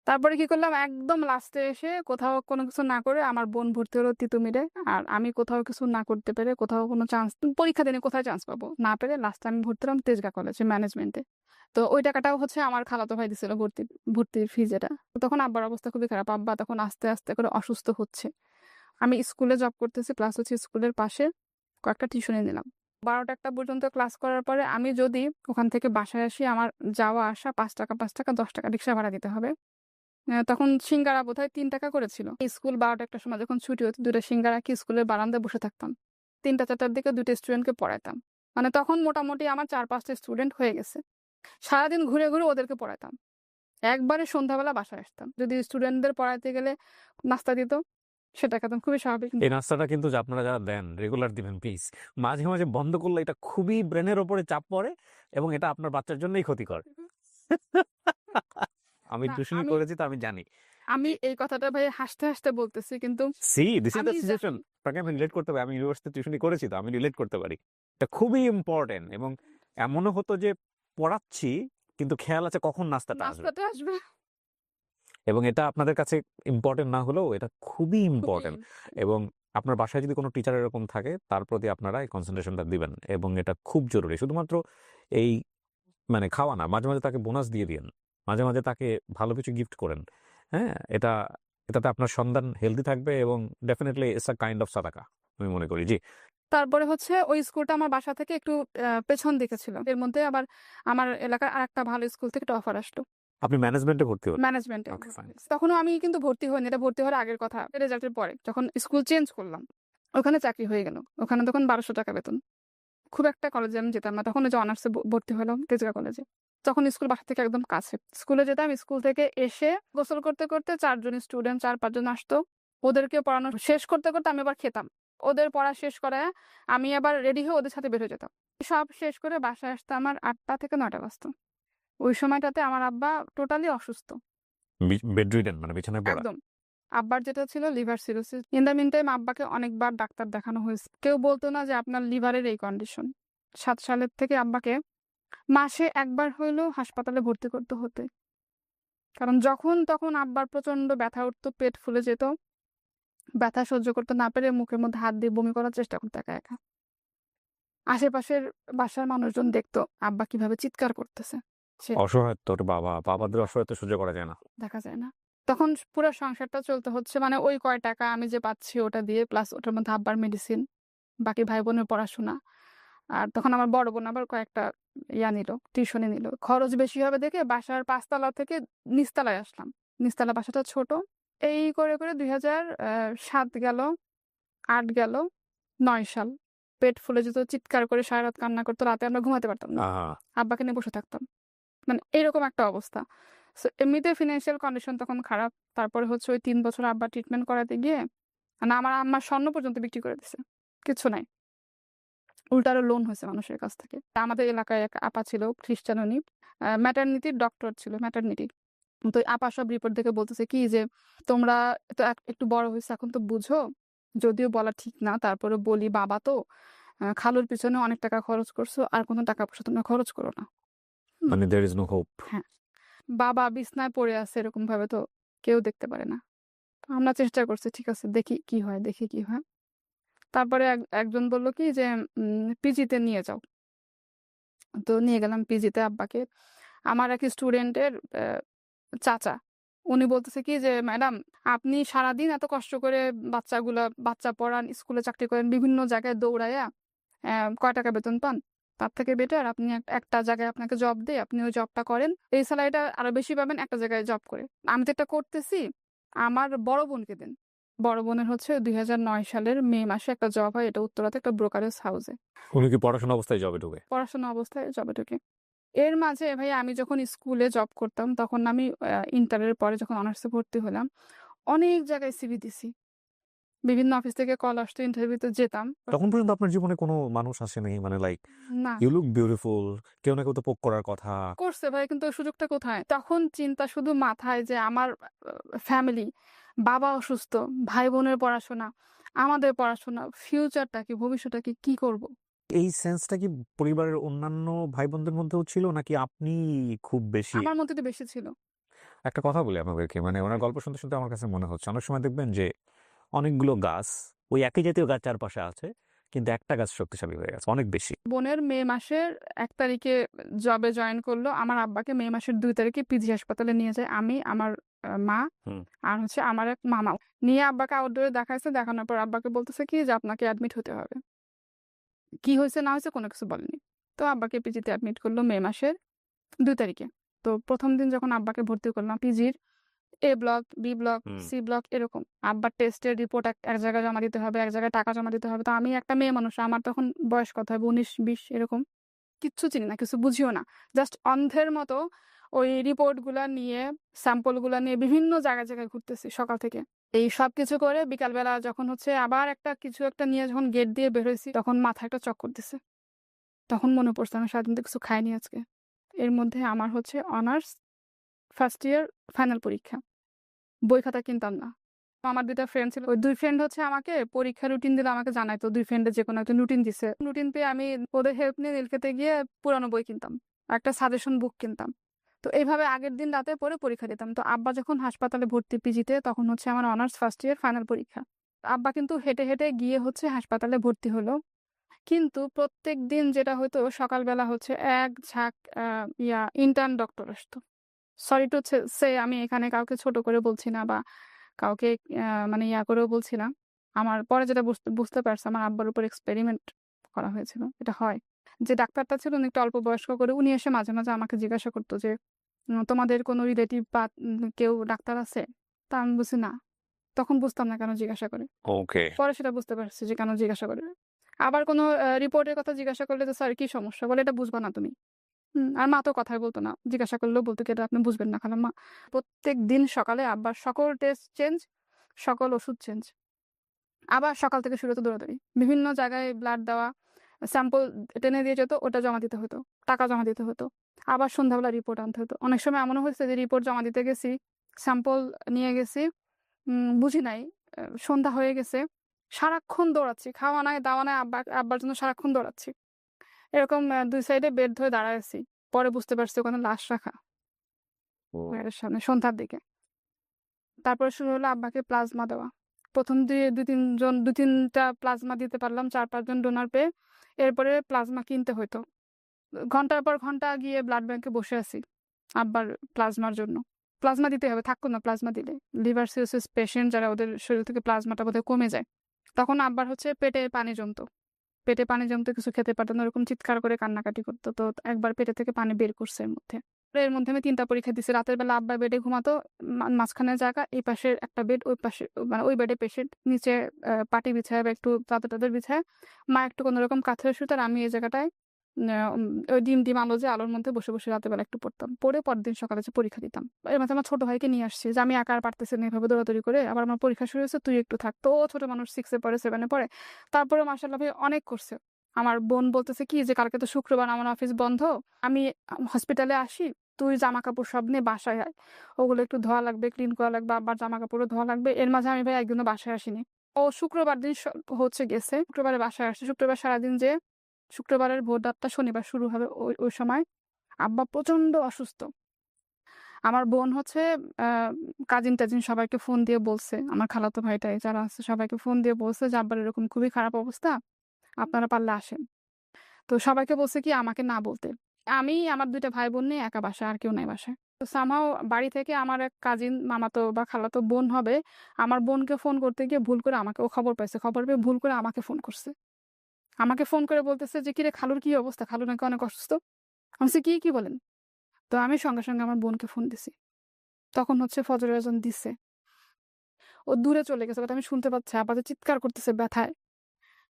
তারপরে কি করলাম, একদম লাস্টে এসে কোথাও কোনো কিছু না করে আমার বোন ভর্তি হলো তিতুমিরে। আর আমি কোথাও কিছু না করতে পেরে, কোথাও কোনো চান্স, পরীক্ষা দিনে কোথায় চান্স পাবো না পেরে, লাস্টে আমি ভর্তি হলাম তেজগাঁ কলেজে ম্যানেজমেন্টে। তো ওই টাকাটাও হচ্ছে আমার খালাতো ভাই দিছিল, ভর্তির ফি যেটা। তখন আব্বার অবস্থা খুবই খারাপ, আব্বা তখন আস্তে আস্তে করে অসুস্থ হচ্ছে। আমি স্কুলে জব করতেছি, প্লাস হচ্ছে স্কুলের পাশে কয়েকটা টিউশনে নিলাম। 12টা-1টা পর্যন্ত ক্লাস করার পরে আমি যদি ওখান থেকে বাসায় আসি, আমার যাওয়া আসা 5 টাকা 5 টাকা 10 টাকা রিক্সা ভাড়া দিতে হবে। তখন সিঙ্গারা বোধহয় 3 টাকা করেছিল। স্কুল 12টা-1টার সময় যখন ছুটি হতো, 2টা সিঙ্গারা কি স্কুলের বারান্দায় বসে থাকতাম। 3টা-4টার দিকে 2টা স্টুডেন্টকে পড়াইতাম। মানে তখন মোটামুটি আমার 4-5টা স্টুডেন্ট হয়ে গেছে। সারাদিন ঘুরে ঘুরে ওদেরকে পড়াইতাম। একবারে সন্ধ্যাবেলা বাসায় আসতাম। যদি স্টুডেন্টদের পড়াইতে গেলে নাস্তা দিত, সেটা খেতাম, খুবই স্বাভাবিক। এই নাস্তাটা কিন্তু আপনারা যারা দেন রেগুলার দিবেন প্লিজ। মাঝে মাঝে বন্ধ করলে এটা খুবই ব্রেনের ওপরে চাপ পড়ে এবং এটা আপনার বাচ্চার জন্যই ক্ষতিকর। আমি না, টিউশনি করেছি তো আমি জানি। আমি এই কথাটা ভাই হাসতে হাসতে বলতেছি, কিন্তু দিস ইজ দ্য আমি সিচুয়েশন। আপনাকে আমি রিলেট করতে পারি, আমি ইউনিভার্সিটি টিউশনি করেছি তো আমি রিলেট করতে পারি। এটা খুবই ইম্পর্টেন্ট এবং এমনও হতো যে পড়াচ্ছি কিন্তু খেয়াল আছে কখন নাস্তাটা আসবে। নাস্তাটা আসবে এবং এটা আপনাদের কাছে ইম্পর্টেন্ট না হলেও এটা খুবই খুবই। ইম্পর্টেন্ট। এবং আপনার বাসায় যদি কোনো টিচার এরকম থাকে তার প্রতি আপনারা এই কনসেন্ট্রেশনটা দিবেন এবং এটা খুব জরুরি। শুধুমাত্র এই মানে খাওয়া না, মাঝে মাঝে তাকে বোনাস দিয়ে দিন, মাঝে মাঝে তাকে ভালো কিছু গিফট করেন। হ্যাঁ, এটাতে আপনার সন্তান হেলদি থাকবে এবং definitely it's a kind of সাদাকা আমি মনে করি। জি, তারপরে হচ্ছে ওই স্কুলটা আমার বাসা থেকে একটু পেছন দিকে ছিল। এর মধ্যে আবার আমার এলাকার আরেকটা ভালো স্কুল থেকে একটা অফার আসলো আপনি ম্যানেজমেন্টে ভর্তি হন? ম্যানেজমেন্টে। ওকে, ফাইন। তখনও আমি কিন্তু ভর্তি হইনি, এটা ভর্তি হওয়ার আগের কথা, রেজাল্টের পরে যখন স্কুল চেঞ্জ করলাম ওখানে চাকরি হয়ে গেল। ওখানে তখন 1200 টাকা বেতন। খুব একটা কলেজে আমি যেতাম না তখন, ওই যে অনার্সে ভর্তি হলাম তেজগাঁ কলেজে। তখন স্কুল বাসা থেকে একদম কাছে, স্কুলে যেতাম। স্কুল থেকে এসে গোসল করতে করতে 4 জন স্টুডেন্ট 4-5 জন আসতো, ওদেরকে পড়ানো শেষ করতে করতে আমি আবার খেতাম। ওদের পড়া শেষ করায় আমি আবার রেডি হয়ে ওদের সাথে বের হয়ে যেতাম। সব শেষ করে বাসায় আসতে আমার 8টা থেকে 9টা বাজতো। ওই সময়টাতে আমার আব্বা টোটালি অসুস্থ, বেডরিডেন মানে বিছানায় পড়া? একদম। আব্বার যেটা ছিল liver cirrhosis. In the meantime আব্বাকে অনেকবার ডাক্তার দেখানো হয়েছে, কেউ বলতো না যে আপনার লিভারের এই কন্ডিশন। 7 সালের থেকে আব্বাকে মাসে একবার হইলেও হাসপাতালে ভর্তি করতে হতো। কারণ যখন তখন আব্বার প্রচন্ড ব্যথা উঠতো, পেট ফুলে যেত, ব্যথা সহ্য করতে না পেরে মুখের মধ্যে হাত দিয়ে বমি করার চেষ্টা করতো একা একা। আশেপাশের বাসার মানুষজন দেখতো আব্বা কিভাবে চিৎকার করতেছে, সে অসহায়ত্ব, ওটা বাবাদের অসহায়ত্ব সহ্য করা যায় না। দেখা যায় না। তখন পুরো সংসারটা চলতে হচ্ছে, মানে ওই কয় টাকা আমি যে পাচ্ছি ওটা দিয়ে, প্লাস ওটার মধ্যে আব্বার মেডিসিন, বাকি ভাই বোনের পড়াশোনা। আর তখন আমার বড় বোন আবার কয়েকটা নিল, টিউশনি নিল। খরচ বেশি হবে দেখে বাসার 5 তলা থেকে নিচতলায় আসলাম। নিচতলা বাসাটা ছোট। এই করে করে 2007 গেল, 8 গেল, 9 সাল। পেট ফুলে যেত, চিৎকার করে সারা রাত কান্না করতো, রাতে আমরা ঘুমাতে পারতাম না, আহা, আব্বাকে নিয়ে বসে থাকতাম। মানে এরকম একটা অবস্থা। সো এমনিতে ফিনান্সিয়াল কন্ডিশন তখন খারাপ। তারপরে হচ্ছে ওই 3 বছর আব্বা ট্রিটমেন্ট করাতে গিয়ে মানে আমার আম্মার স্বর্ণ পর্যন্ত বিক্রি করে দিছে, কিছু নাই, উল্টা আরো লোন হয়েছে মানুষের কাছ থেকে। আমাদের এলাকায় এক আপা ছিল, খ্রিস্টান উনি, ম্যাটারনিটির ডক্টর ছিল, ম্যাটারনিটি। তো ওই আপা সব রিপোর্ট দেখে বলতেছে কি যে তোমরা তো একটু বড় হয়েছে, এখন তো বুঝো, যদিও বলা ঠিক না, তারপরে বলি বাবা তো খালুর পিছনে অনেক টাকা খরচ করছো, আর কোনো টাকা পয়সা তোমরা খরচ করো না। মানে দেয়ার ইজ নো হোপ। হ্যাঁ, বাবা বিছনায় পড়ে আছে এরকম ভাবে তো কেউ দেখতে পারে না। তো আমরা চেষ্টা করছি, ঠিক আছে দেখি কি হয়, দেখি কি হয়। তারপরে একজন বলল কি যে পিজিতে নিয়ে যাও। তো নিয়ে গেলাম পিজিতে আব্বাকে। আমার এক স্টুডেন্টের চাচা, উনি বলতেছে কি যে ম্যাডাম আপনি সারাদিন এত কষ্ট করে বাচ্চা পড়ান, স্কুলে চাকরি করেন, বিভিন্ন জায়গায় দৌড়াইয়া কয় টাকা বেতন পান, তার থেকে বেটার আপনি একটা জায়গায় আপনাকে জব দেয়, আপনি ওই জবটা করেন, এই স্যালারিটা আরো বেশি পাবেন একটা জায়গায় জব করে। আমি তো এটা করতেছি, আমার বড় বোনকে দেন। বড় বোনের হচ্ছে 2009 সালের মে মাসে একটা জব হয়, এটা উত্তরাতে একটা ব্রোকারেজ হাউসে। উনি কি পড়াশোনা অবস্থায় জবে ঢুকে? পড়াশোনা অবস্থায় জবে ঢুকে। এর মাঝে ভাই আমি যখন স্কুলে জব করতাম, তখন আমি ইন্টারের পরে যখন অনার্সে ভর্তি হলাম, অনেক জায়গায় সিভি দিছি, বিভিন্ন অফিস থেকে কল আসতো, ইন্টারভিউতে যেতাম। তখন পর্যন্ত আপনার জীবনে কোনো মানুষ আসেনি মানে লাইক না, ইউ লুক বিউটিফুল, কেউ না কেউ তো পোক করার কথা? করছে ভাই, কিন্তু ওই সুযোগটা কোথায়? তখন চিন্তা শুধু মাথায় যে আমার ফ্যামিলি, বাবা অসুস্থ, ভাই বোনের পড়াশোনা, আমাদের পড়াশোনা, ফিউচারটা কি, ভবিষ্যৎটা কি, কি করব? এই সেন্সটা কি পরিবারের অন্যান্য ভাই বোনদের মধ্যেও ছিল নাকি আপনি খুব বেশি? আমার মধ্যে তো বেশি ছিল। একটা কথা বলি আপনাদেরকে, মানে ওনার গল্প শুনতে, শুনতে আমার কাছে মনে হচ্ছে অনেক সময় দেখবেন যে অনেকগুলো গাছ ওই একই জাতীয় গাছ চারপাশে আছে, কিন্তু একটা গাছ শক্তিশালী হয়ে গেছে অনেক বেশি। বোনের মে মাসের 1 তারিখে জবে জয়েন করলো, আমার আব্বাকে মে মাসের 2 তারিখে পিজি হাসপাতালে নিয়ে যায় আমি, আমার মা হুম। আর হচ্ছে আমার এক মামা নিয়ে আব্বাকে আউটডোরে দেখাইছে। দেখানোর পর আব্বাকে বলতেছে কি যে আপনাকে অ্যাডমিট হতে হবে। কি হয়েছে না হয়েছে কোনো কিছু বলেনি। তো আব্বাকে পিজিতে অ্যাডমিট করলো মে মাসের 2 তারিখে। তো প্রথম দিন যখন আব্বাকে ভর্তি করলাম পিজির এ ব্লক, বি ব্লক, হুম। সি ব্লক এরকম। আব্বার টেস্টের রিপোর্ট এক জায়গায় জমা দিতে হবে, এক জায়গায় টাকা জমা দিতে হবে। তো আমি একটা মেয়ে মানুষ, আমার তখন বয়স কত হবে 19-20 এরকম। কিচ্ছু চিনি না, কিছু বুঝিও না। জাস্ট অন্ধের মতো ওই রিপোর্টগুলা নিয়ে, স্যাম্পলগুলা নিয়ে বিভিন্ন জায়গায় জায়গায় ঘুরতেছি সকাল থেকে। এই সব কিছু করে বিকালবেলা যখন হচ্ছে আবার কিছু একটা নিয়ে যখন গেট দিয়ে বের হয়েছি, তখন মাথায় একটা চক্কর দিছে। তখন মনে পড়ছে আমি সারাদিন তো কিছু খাইনি আজকে। এর মধ্যে আমার হচ্ছে অনার্স ফার্স্ট ইয়ার ফাইনাল পরীক্ষা। বই খাতা কিনতাম না। আমার 2 টা ফ্রেন্ড ছিল। ওই 2 ফ্রেন্ড হচ্ছে আমাকে পরীক্ষার রুটিন দিলে আমাকে জানাইতো। 2 ফ্রেন্ডে যেকোনো একটা রুটিন দিছে। রুটিন পেয়ে আমি ওদের হেল্প নিয়ে নীলক্ষেতে গিয়ে পুরানো বই কিনতাম। একটা সাজেশন বুক কিনতাম। তো এইভাবে আগের দিন রাতে পড়ে পরীক্ষা দিতাম। তো আব্বা যখন হাসপাতালে ভর্তি পিজিতে, তখন হচ্ছে আমার অনার্স ফার্স্ট ইয়ার ফাইনাল পরীক্ষা। আব্বা কিন্তু হেঁটে, হেঁটে গিয়ে হচ্ছে হাসপাতালে ভর্তি হলো। কিন্তু প্রত্যেকদিন যেটা হতো সকালবেলা হচ্ছে এক ঝাঁক ইন্টার্ন ডক্টর আসতো। সরি টু সে আমি এখানে কাউকে ছোট করে বলছি না বা কাউকে মানে করেও বলছি না। আমার পরে যেটা বুঝতে পারছি, আমার আব্বার উপর এক্সপেরিমেন্ট করা হয়েছিল। এটা হয়। যে ডাক্তারটা ছিল উনি একটু অল্প বয়স্ক করে, উনি এসে মাঝে, মাঝে আমাকে জিজ্ঞাসা করতো যে, তোমাদের কোনো রিলেটিভ বা কেউ ডাক্তার আছে? তা আমি বলছি না। তখন বুঝতাম না কেন জিজ্ঞাসা করে। ওকে। পরে সেটা বুঝতে পারছি যে কেন জিজ্ঞাসা করে। আবার কোনো রিপোর্টের কথা জিজ্ঞাসা করলে তো স্যার কি সমস্যা? বলে এটা বুঝবা না তুমি। আর মা তো কথাই বলতো না। জিজ্ঞাসা করলেও বলতো কি এটা আপনি বুঝবেন না খালাম্মা। প্রত্যেকদিন সকালে আব্বার সকল টেস্ট চেঞ্জ, সকল ওষুধ চেঞ্জ। আবার সকাল থেকে শুরু হতো দৌড়াদৌড়ি। বিভিন্ন জায়গায় ব্লাড দেওয়া, স্যাম্পল টেনে দিয়ে যেত, ওটা জমা দিতে হতো। টাকা জমা দিতে হতো। আবার সন্ধ্যাবেলা রিপোর্ট আনতে হতো। অনেক সময় এমনও হয়েছে যে রিপোর্ট জমা দিতে গেছি, স্যাম্পল নিয়ে গেছি, বুঝি নাই, সন্ধ্যা হয়ে গেছে। সারাক্ষণ দৌড়াচ্ছি। খাওয়া নাই, দাওয়া নাই, আব্বার জন্য সারাক্ষণ দৌড়াচ্ছি। এরকম 2 সাইডে বেড ধরে দাঁড়ায় আছি। পরে বুঝতে পারছি ওখানে লাশ রাখা ও। ওয়ার্ডের সামনে সন্ধ্যার দিকে। তারপরে শুরু হলো আব্বাকে প্লাজমা দেওয়া। প্রথম 2-3টা প্লাজমা দিতে পারলাম, 4-5 জন ডোনার পেয়ে। এরপরে প্লাজমা কিনতে হইতো। ঘন্টার পর ঘন্টা গিয়ে ব্লাড ব্যাংকে বসে আছি আব্বার প্লাজমার জন্য। প্লাজমা দিতে হবে, থাকতো না প্লাজমা দিলে। লিভার সিরোসিস পেশেন্ট যারা, ওদের শরীর থেকে প্লাজমাটা বোধহয় কমে যায়। তখন আব্বার হচ্ছে পেটে পানি জমতো। পেটে পানি জমতে কিছু খেতে পারতো না, ওরকম চিৎকার করে কান্নাকাটি করতো। তো একবার পেটে থেকে পানি বের করছে এর মধ্যে। এর মধ্যে আমি 3টা পরীক্ষা দিছি। রাতের বেলা আব্বা বেডে ঘুমাতো, মাঝখানে জায়গা, এই পাশে একটা বেড, ওই পাশে মানে ওই বেডে পেশেন্ট, নিচে পাটি বিছায় বা একটু চাদর টাদর বিছায়, মা একটু কোনো রকম কাঁথরে শুতো, আর আমি এই জায়গাটায় ওই ডিম আলো, যে আলোর মধ্যে বসে বসে রাতের বেলা একটু পড়তাম। পড়ে পরের দিন সকালে যে পরীক্ষা দিতাম। এর মাঝে আমার ছোট ভাইকে নিয়ে আসছি যে আমি একা আর পারতেছি না এভাবে দৌড়াদৌড়ি করে, আবার আমার পরীক্ষা শুরু হয়েছে, তুই একটু থাক। তো ও ছোট মানুষ, 6-এ পড়ে, 7-এ পড়ে। তারপরে মাশাআল্লাহ ভাই অনেক করছে। আমার বোন বলতেছে কি যে কালকে তো শুক্রবার, আমার অফিস বন্ধ, আমি হসপিটালে আসি, তুই জামা কাপড় সব নিয়ে বাসায় আয়, ওগুলো একটু ধোয়া লাগবে, ক্লিন করা লাগবে, আবার জামা কাপড়ও ধোয়া লাগবে। এর মাঝে আমি ভাই একদিনও বাসায় আসিনি। ও শুক্রবার দিন হচ্ছে গেছে, শুক্রবারে বাসায় আসছে। শুক্রবার সারাদিন, যে শুক্রবারের ভোর রাতটা শনিবার শুরু হবে, ওই সময় আব্বা প্রচন্ড অসুস্থ। আমার বোন হচ্ছে কাজিন টাজিন সবাইকে ফোন দিয়ে বলছে, আমার খালাতো ভাইটাই যারা আছে সবাইকে ফোন দিয়ে বলছে যে আব্বার এরকম খুবই খারাপ অবস্থা, আপনারা পারলে আসেন। তো সবাইকে বলছে কি আমাকে না বলতে। আমি আমার 2টা ভাই বোন নিয়ে একা বাসায়, আর কেউ নাই বাসায়। তো সামহাও বাড়ি থেকে আমার এক কাজিন, মামাতো বা খালাতো বোন হবে, আমার বোনকে ফোন করতে গিয়ে ভুল করে আমাকে, ও খবর পাইছে, খবর পেয়ে ভুল করে আমাকে ফোন করছে। আমাকে ফোন করে বলতেছে যে কিরে খালুর কি অবস্থা, খালু নাকি অনেক অসুস্থ। আমি বলছি কি বলেন? তো আমি সঙ্গে সঙ্গে আমার বোনকে ফোন দিছি। তখন হচ্ছে ফজরের আজান দিছে। ও দূরে চলে গেছে, বাট আমি শুনতে পাচ্ছি আব্বা যে চিৎকার করতেছে ব্যথায়।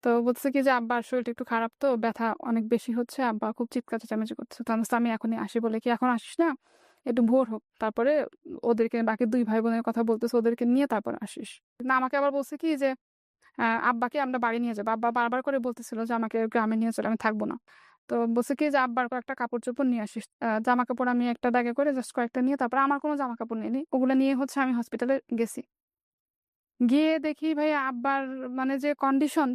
তো বলছে কি যে আব্বার শরীরটা একটু খারাপ, তো ব্যথা অনেক বেশি হচ্ছে, আব্বা খুব চিৎকার চেঁচামেচি করতেছে। তো আমি এখনই আসি, বলে কি এখন আসিস না, একটু ভোর হোক, তারপরে ওদেরকে, বাকি 2 ভাই বোনের কথা বলতেছে, ওদেরকে নিয়ে তারপর আসিস। না, আমাকে আবার বলছে কি যে আব্বাকে আমরা বাড়ি নিয়ে যাবো। আব্বা বারবার করে বলতেছিল যে আমাকে গ্রামে নিয়ে চলে, আমি থাকবো না। তো বলছে কি যে আব্বার কয়েকটা কাপড় চোপড় নিয়ে আসিস। জামা কাপড় আমি একটা ব্যাগে করে জাস্ট কয়েকটা নিয়ে, তারপর আমার কোনো জামা কাপড় নেই, ওগুলো নিয়ে হচ্ছে আমি হসপিটালে গেছি। গিয়ে দেখি ভাই আব্বার মানে যে কন্ডিশন,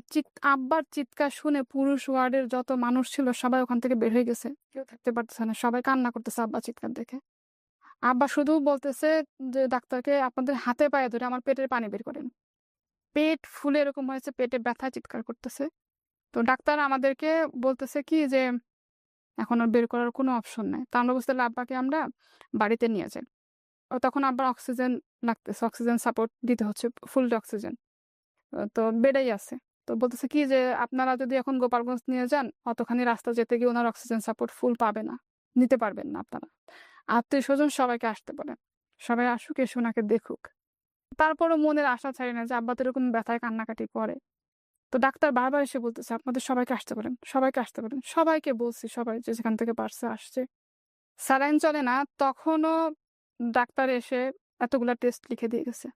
আব্বার চিৎকার শুনে পুরুষ ওয়ার্ডের যত মানুষ ছিল সবাই ওখান থেকে বের হয়ে গেছে, কেউ থাকতে পারতেছে না, সবাই কান্না করতেছে আব্বা চিৎকার দেখে। আব্বা শুধু বলতেছে যে ডাক্তারকে আপনাদের হাতে পায়ে ধরে আমার পেটের পানি বের করেন। পেট ফুলে এরকম হয়েছে, পেটে ব্যথায় চিৎকার করতেছে। তো ডাক্তার আমাদেরকে বলতেছে কি যে এখন আর বের করার কোনো অপশন নাই। তা আমরা বুঝতে পারলাম আব্বাকে আমরা বাড়িতে নিয়ে যাই। তখন আব্বার অক্সিজেন লাগতেছে, অক্সিজেন সাপোর্ট দিতে হচ্ছে, ফুল অক্সিজেন। তো বেডেই আছে। তো বলতেছে কি যে আপনারা যদি এখন গোপালগঞ্জ নিয়ে যান, অতখানি রাস্তা যেতে গিয়ে ওনার অক্সিজেন সাপোর্ট ফুল পাবে না, নিতে পারবেন না আপনারা। আত্মীয়-স্বজন সবাইকে আসতে বলেন। সবাই আসুক, এসে ওনাকে দেখুক। তারপরও মনের আশা ছাড়ি না যে আব্বা তো এরকম ব্যথায় কান্নাকাটি করে। তো ডাক্তার বারবার এসে বলতেছে আপনাদের সবাইকে আসতে বলেন, সবাইকে আসতে বলেন। সবাইকে বলছি, সবাই যে যেখান থেকে পারছে আসছে। স্যালাইন চলে না, তখনও ডাক্তার এসে এতগুলা টেস্ট লিখে দিয়ে গেছে।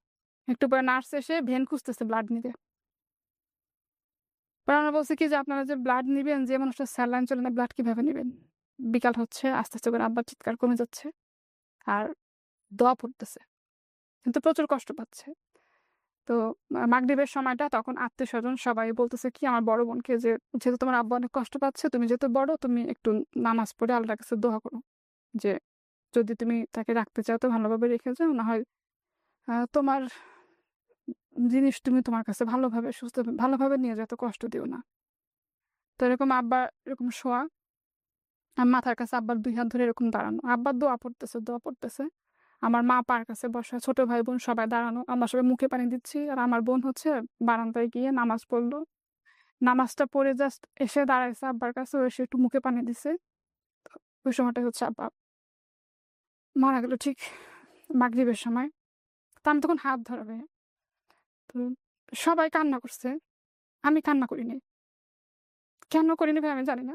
একটু পরে নার্স এসে ভেন খুঁজতেছে ব্লাড নিতে। পরে আমরা বলছি কি যে আপনারা যে ব্লাড নিবেন, যে মানুষটা স্যালাইন চলে না, ব্লাড কিভাবে নিবেন? বিকাল হচ্ছে, আস্তে আস্তে করে আব্বার চিৎকার কমে যাচ্ছে আর দোয়া পড়তেছে, কিন্তু প্রচুর কষ্ট পাচ্ছে। তো মাগরিবের সময়টা তখন আত্মীয়-স্বজন সবাই বলতেছে কি আমার বড় বোনকে যে যেহেতু তোমার আব্বা অনেক কষ্ট পাচ্ছে, তুমি যেহেতু বড়, তুমি একটু নামাজ পড়ে আল্লাহর কাছে দোয়া করো যে যদি তুমি তাকে রাখতে চাও তো ভালোভাবে রেখে যাও, না হয় তোমার জিনিস তুমি তোমার কাছে ভালোভাবে সুস্থ ভালোভাবে নিয়ে যাও, এত কষ্ট দিও না। তো এরকম আব্বা এরকম শোয়া, মাথার কাছে আব্বার 2 হাত ধরে এরকম দাঁড়ানো, আব্বার দোয়া পড়তেছে, দোয়া পড়তেছে। আমার মা পার কাছে বসা, ছোট ভাই বোন সবাই দাঁড়ানো, আমরা সবাই মুখে পানি দিচ্ছি। আর আমার বোন হচ্ছে বারান্দায় গিয়ে নামাজ পড়লো। নামাজটা পড়ে জাস্ট এসে দাঁড়াইছে আব্বার কাছে, ও এসে একটু মুখে পানি দিছে। ওই সময়টাই হচ্ছে আব্বা মারা গেল, ঠিক মাগরিবের সময়। তা আমি তখন হাত ধরাবে, তো সবাই কান্না করছে, আমি কান্না করিনি। কেন করিনি ভাই আমি জানি না।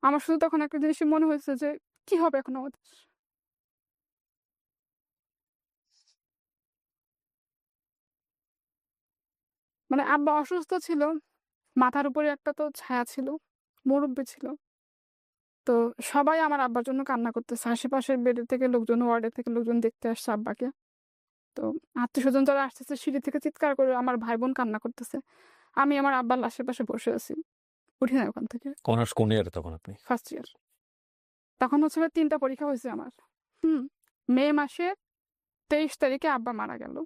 আমার শুধু তখন একটা জিনিসই মনে হয়েছে যে কি হবে এখন আমাদের। মানে আব্বা অসুস্থ ছিল, মাথার উপরে একটা তো ছায়া ছিল, মুরব্বি ছিল। তো সবাই আমার আব্বার জন্য কান্না করতেছে, আশেপাশের বেডের থেকে লোকজন, ওয়ার্ডের থেকে লোকজন দেখতে আসছে আব্বাকে। তো আত্মীয়-স্বজন যারা আসতেছে সিঁড়ি থেকে চিৎকার করে, আমার ভাই বোন কান্না করতেছে। আমি আমার আব্বার লাশের পাশে বসে আছি, উঠি না ওখান থেকে। অনার্স কোন ইয়ারে তখন আপনি? First year. তখন হচ্ছে 3টা পরীক্ষা হয়েছে আমার। মে মাসের 23 তারিখে আব্বা মারা গেল।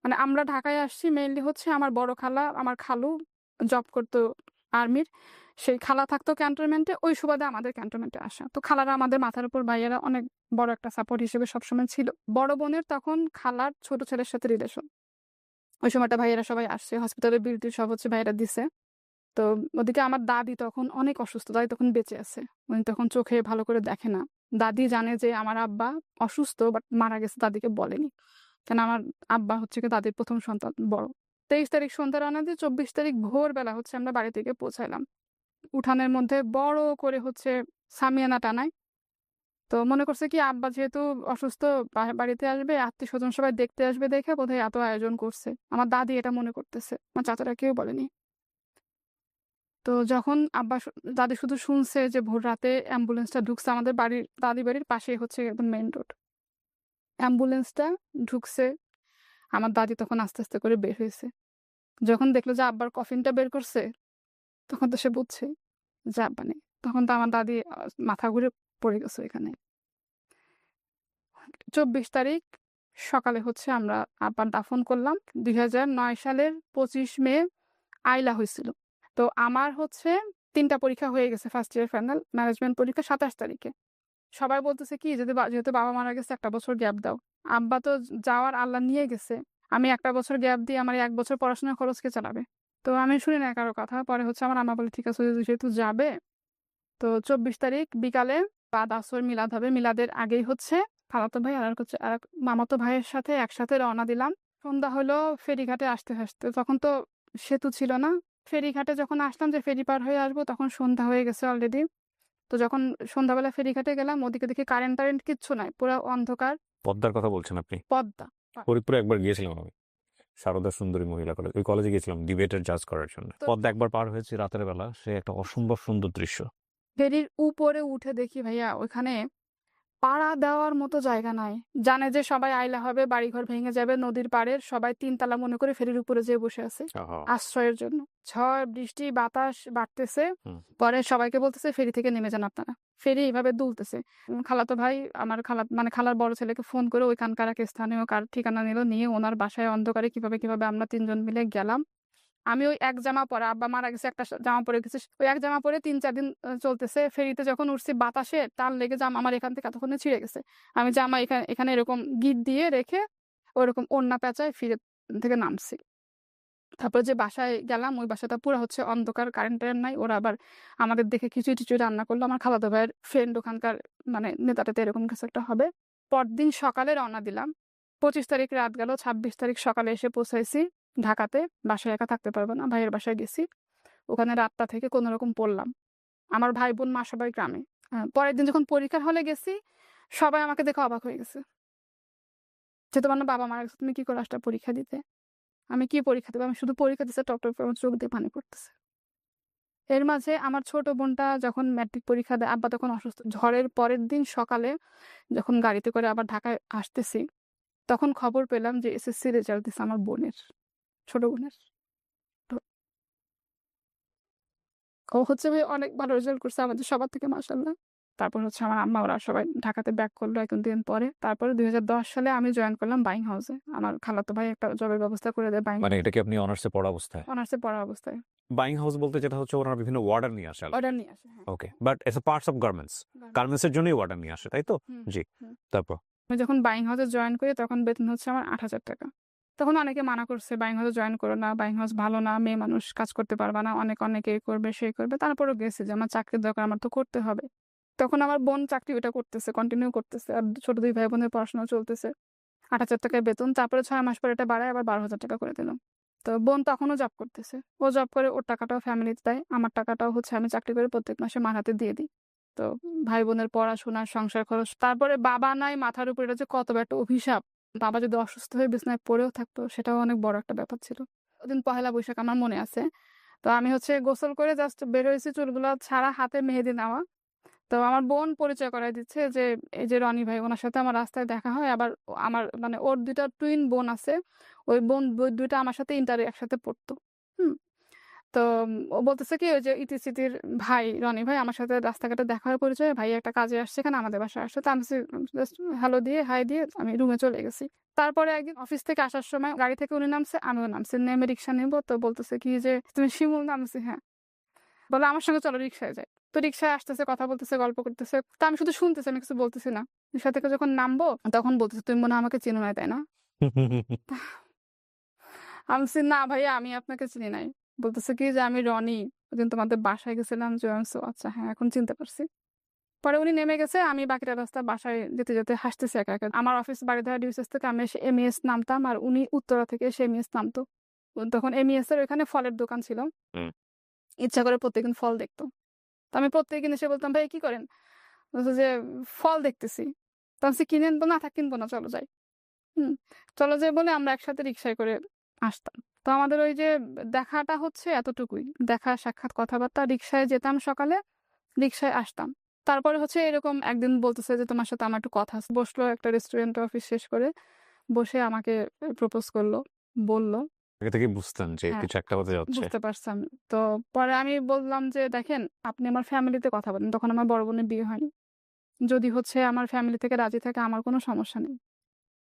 মানে আমরা ঢাকায় আসছি মেইনলি হচ্ছে আমার বড় খালা, আমার খালু জব করতো আর্মির, সেই খালা থাকতো ক্যান্টনমেন্টে, ওই সুবাদে আমাদের ক্যান্টনমেন্টে আসা। তো খালারা আমাদের মাথার উপর, ভাইয়েরা অনেক বড় একটা সাপোর্ট হিসেবে সবসময় ছিল। বড় বোনের তখন খালার ছোট ছেলের সাথে রিলেশন, ওই সময়টা ভাইয়েরা সবাই আসছে, হসপিটালের বিল টিল সব হচ্ছে ভাইয়েরা দিছে। তো ওদিকে আমার দাদি তখন অনেক অসুস্থ, দাদি তখন বেঁচে আছে, উনি তখন চোখে ভালো করে দেখে না। দাদি জানে যে আমার আব্বা অসুস্থ, বাট মারা গেছে, দাদিকে বলেনি। কেন আমার আব্বা হচ্ছে কি দাদির প্রথম সন্তান, বড়। 23 তারিখ সন্ধ্যা রানা দিয়ে 24 তারিখ ভোরবেলা হচ্ছে আমরা বাড়ি থেকে পৌঁছাইলাম। উঠানের মধ্যে বড় করে হচ্ছে সামিয়ানা টানায়। তো মনে করছে কি আব্বা যেহেতু অসুস্থ, বাড়িতে আসবে, আত্মীয় স্বজন সবাই দেখতে আসবে, দেখে বোধহয় এত আয়োজন করছে। আমার দাদি এটা মনে করতেছে, আমার চাচারা কেউ বলেনি। তো যখন আব্বা দাদি শুধু শুনছে যে ভোর রাতে অ্যাম্বুলেন্সটা ঢুকছে আমাদের বাড়ির, দাদি বাড়ির পাশেই হচ্ছে একদম মেইন রোড, অ্যাম্বুলেন্সটা ঢুকছে, আমার দাদি তখন আস্তে আস্তে করে বের হয়েছে। যখন দেখলো যে আব্বার কফিনটা বের করছে, তখন তো সে বুঝছে যে আব্বা নেই। তখন তো আমার দাদি মাথা ঘুরে পড়ে গেছে এখানে। 24 তারিখ সকালে হচ্ছে আমরা আব্বার দাফন করলাম। 2009 সালের 25 মে আইলা হয়েছিল। তো আমার হচ্ছে 3টা পরীক্ষা হয়ে গেছে, ফার্স্ট ইয়ার ফাইনাল ম্যানেজমেন্ট পরীক্ষা 27 তারিখে। সবাই বলতেছে কি যদি যেহেতু বাবা মারা গেছে, 1টা বছর গ্যাপ দাও। আব্বা তো যাওয়ার আল্লাহ নিয়ে গেছে, আমি 1টা বছর গ্যাপ দিয়ে আমার 1 বছর পড়াশোনার খরচ কে চালাবে? তো আমি শুনি না কারো কথা। পরে হচ্ছে আমার আম্মা বলে ঠিক আছে যেহেতু যাবে। তো 24 তারিখ বিকালে বাদ আসর মিলাদ হবে, মিলাদের আগেই হচ্ছে খালাতো ভাই আর হচ্ছে আর মামাতো ভাইয়ের সাথে একসাথে রওনা দিলাম। সন্ধ্যা হলো ফেরিঘাটে আসতে আসতে, তখন তো সেতু ছিল না। ফেরিঘাটে যখন আসলাম যে ফেরি পার হয়ে আসবো, তখন সন্ধ্যা হয়ে গেছে অলরেডি। তো যখন সন্ধ্যাবেলা ফেরিঘাটে গেলাম, ওদিকে দেখি কারেন্ট টারেন্ট কিচ্ছু নাই, পুরো অন্ধকার। পদ্মার কথা বলছেন আপনি? পদ্মা। ফরিদপুরে একবার গিয়েছিলাম আমি, সারদা সুন্দরী মহিলা কলেজ, ওই কলেজে গিয়েছিলাম ডিবেটের জাজ করার জন্য। তো পদ্মা একবার পার হয়েছে রাতের বেলা, সে একটা অসম্ভব সুন্দর দৃশ্য। ফেরির উপরে উঠে দেখি ভাইয়া ওইখানে পাড়া দেওয়ার মতো জায়গা নাই। জানে যে সবাই আইলা হবে, বাড়িঘর ভেঙে যাবে, নদীর পাড়ের সবাই ৩ তালা মনে করে ফেরির উপরে যেয়ে বসে আছে ওহো! আশ্রয়ের জন্য। ঝড়, বৃষ্টি, বাতাস বাড়তেছে। হুম। পরে সবাইকে বলতেছে ফেরি থেকে নেমে যান আপনারা। ফেরি এভাবে দুলতেছে। খালাতো ভাই আমার মানে খালার বড় ছেলেকে ফোন করে ওইখানকার এক স্থানীয় কার ঠিকানা নিল। নিয়ে ওনার বাসায় অন্ধকারে কিভাবে আমরা ৩ জন মিলে গেলাম। আমি ওই এক জামা পরা, আব্বা মারা গেছে, একটা জামা পরে গেছি। ওই এক জামা পরে ৩-৪ দিন চলতেছে। ফেরিতে যখন উঠছি বাতাসে টান লেগে জামা আমার এখান থেকে এতক্ষণে ছিঁড়ে গেছে। আমি জামা এখানে এরকম গিঁট দিয়ে রেখে ওরকম ওড়না পেঁচায় ফিরে থেকে নামছি। তারপর যে বাসায় গেলাম, ওই বাসাটা পুরা হচ্ছে অন্ধকার, কারেন্ট-টারেন্ট নাই। ওরা আবার আমাদের দেখে খিচুড়ি-টিচুড়ি রান্না করলো। আমার খালাতো ভাইয়ের ফ্রেন্ড ওখানকার মানে নেতা-টেতা এরকম কিছু একটা হবে। পরদিন সকালে রওনা দিলাম। ২৫ তারিখ রাত গেল, ২৬ তারিখ সকালে এসে পৌঁছাইছি ঢাকাতে। বাসায় একা থাকতে পারবো না। ভাইয়ের বাসায় গেছি। ওখানে রাতটা থেকে কোনরকম পড়লাম। আমার ভাই-বোন, মা সবাই গ্রামে। পরের দিন যখন পরীক্ষার হলে গেছি, সবাই আমাকে দেখে অবাক হয়ে গেছে। যে, "তোমার না বাবা মারা গেছে, তুমি কি করে আসলা পরীক্ষা দিতে?" আমি কি পরীক্ষা দেব? আমি শুধু পরীক্ষা দিতে টপ করে আমার চোখ দিয়ে পানি পড়তেছে। এর মাঝে আমার ছোট বোনটা যখন ম্যাট্রিক পরীক্ষা দেয়, আব্বা তখন অসুস্থ। ঝড়ের পরের দিন সকালে যখন গাড়িতে করে আবার ঢাকায় আসতেছি, তখন খবর পেলাম যে এসএসসি রেজাল্ট দিছে আমার বোনের, ছোট বোনের। তো ও হচ্ছে ভাই অনেক ভালো রেজাল্ট করছে আমাদের সবার থেকে মাশাআল্লাহ। তারপর হচ্ছে আমার আম্মা ওরা সবাই ঢাকাতে ব্যাক করলো ১ দিন পরে। তারপরে ২০১০ সালে আমি জয়েন করলাম বাইং হাউসে। আমার খালাতো ভাই একটা জবের ব্যবস্থা করে দেয় বাইং মানে এটা কি আপনি অনার্সে পড়া অবস্থায়? অনার্সে পড়া অবস্থায়। বাইং হাউস বলতে যেটা হচ্ছে ওনারা বিভিন্ন ওয়ার্ডার নিয়ে আসে আরকি। অর্ডার নিয়ে আসে। হ্যাঁ। Okay. But it's a parts of garments. Garments এর জন্যই ওয়ার্ডার নিয়ে আসে, তাই তো? হুম, জি। হুম। তারপর? আমি যখন বাইং হাউসে জয়েন করি তখন বেতন হচ্ছে আমার ৳৮,০০০। তখন অনেকে মানা করছে, "বাইং হাউসে জয়েন করো না। বাইং হাউস ভালো না। মেয়ে মানুষ কাজ করতে পারবা না। অনেকে এই করবে, সেই করবে।" তারপরেও গেছি যে আমার চাকরির দরকার, আমার তো করতে হবে। তখন আমার বোন চাকরি ওটা করতেছে, কন্টিনিউ করতেছে। আর ছোট ২ ভাই বোনের পড়াশোনা চলতেছে। ৳৮,০০০ বেতন। তারপরে ৬ মাস পরে এটা বাড়ায় আবার ৳১২,০০০ করে দিল। তো বোন তখনও জব করতেছে। ও জব করে, ওর টাকাটাও ফ্যামিলিতে দেয়। আমার টাকাটাও হচ্ছে আমি চাকরি করে প্রত্যেক মাসে মার হাতে দিয়ে দিই। তো ভাই বোনের পড়াশোনা, সংসার খরচ। তারপরে বাবা নাই মাথার উপর, এটা যে কত বড় একটা অভিশাপ। বাবা যদি অসুস্থ হয়ে বিছানায় পড়েও থাকতো, সেটাও অনেক বড় একটা ব্যাপার ছিল। ওদিন পহেলা বৈশাখ আমার মনে আছে। তো আমি হচ্ছে গোসল করে জাস্ট বের হইছি, চুলগুলা ছাড়া, হাতে মেহেদি নেওয়া। তো আমার বোন পরিচয় করায় দিচ্ছে যে, এই যে রনি ভাই, উনার সাথে আমার রাস্তায় দেখা হয়। আবার আমার মানে ওর ২ টা টুইন বোন আছে। ওই বোন ২ টা আমার সাথে ইন্টারে একসাথে পড়তো। হুম? তো ও বলতেছে কি, ওই যে ইতি-সিতির ভাই রনি ভাই আমার সাথে রাস্তাঘাটে দেখা হয়ে পরিচয়। ভাই একটা কাজে আসছে এখানে, আমাদের বাসায় আসছে। তো আমি জাস্ট হ্যালো দিয়ে, হাই দিয়ে আমি রুমে চলে গেছি। তারপরে একদিন অফিস থেকে আসার সময় গাড়ি থেকে উনি নামছে, আমিও নামছি। নেমে রিক্সা নিবো। তো বলতেছে কি যে, "তুমি শিমুল না?" আমি বলছি, "হ্যাঁ।" বলে, "আমার সঙ্গে চলো, রিক্সায় যাই।" তো রিক্সায় আসতেছে, কথা বলতেছে, গল্প করতেছে। তো আমি শুধু শুনতেছি, আমি কিছু বলতেছি না। রিক্সা থেকে যখন নামবো তখন বলতেছে, "তুমি মনে হয় আমাকে চেনো নাই, তাই না?" আমি বলছি, "না ভাইয়া, আমি আপনাকে চিনি নাই।" বলতেছে কি যে, "আমি রনি। ওইদিন তোমাদের বাসায় গেছিলাম যে।" আমি বলছি, "ও আচ্ছা, হ্যাঁ, এখন চিনতে পারছি।" পরে উনি নেমে গেছে। আমি বাকিটা রাস্তা বাসায় যেতে হাসতেছি একা। আমার অফিস বারিধারা ডিউসেস থেকে আমি এসে এমইএস নামতাম, আর উনি উত্তরা থেকে এসে এমইএস নামতো। তখন এমইএস এর ওখানে ফলের দোকান ছিল। হুম। ইচ্ছা করে প্রত্যেকদিন ফল দেখতো। তো আমি প্রত্যেকদিন এসে বলতাম, "ভাই কি করেন?" বলছে যে, "ফল দেখতেছি।" তো আমি বলছি, "কিনেন?" বলল, "না থাক, কিনবো না, চলো যাই।" হুম। চলো যাই বলে আমরা একসাথে রিক্সায় করে আসতাম। তো আমাদের ওই যে দেখাটা হচ্ছে এতটুকুই। দেখা, সাক্ষাৎ, কথাবার্তা। রিক্সায় যেতাম সকালে, রিক্সায় আসতাম। তারপরে হচ্ছে এরকম একদিন বলতেছে যে, "তোমার সাথে আমার একটু কথা আছে।" বসলো একটা রেস্টুরেন্টে, অফিস শেষ করে। বসে আমাকে প্রপোজ করলো, বলল। আগে থেকেই বুঝতেন যে হ্যাঁ, কিছু একটা হতে যাচ্ছে। বুঝতে পারছি। তো পরে আমি বললাম যে, "দেখেন, আপনি আমার ফ্যামিলিতে কথা বলেন।" তখন আমার বড় বোনের বিয়ে হয়নি। "যদি হচ্ছে আমার ফ্যামিলি থেকে রাজি থাকে, আমার কোনো সমস্যা নেই।"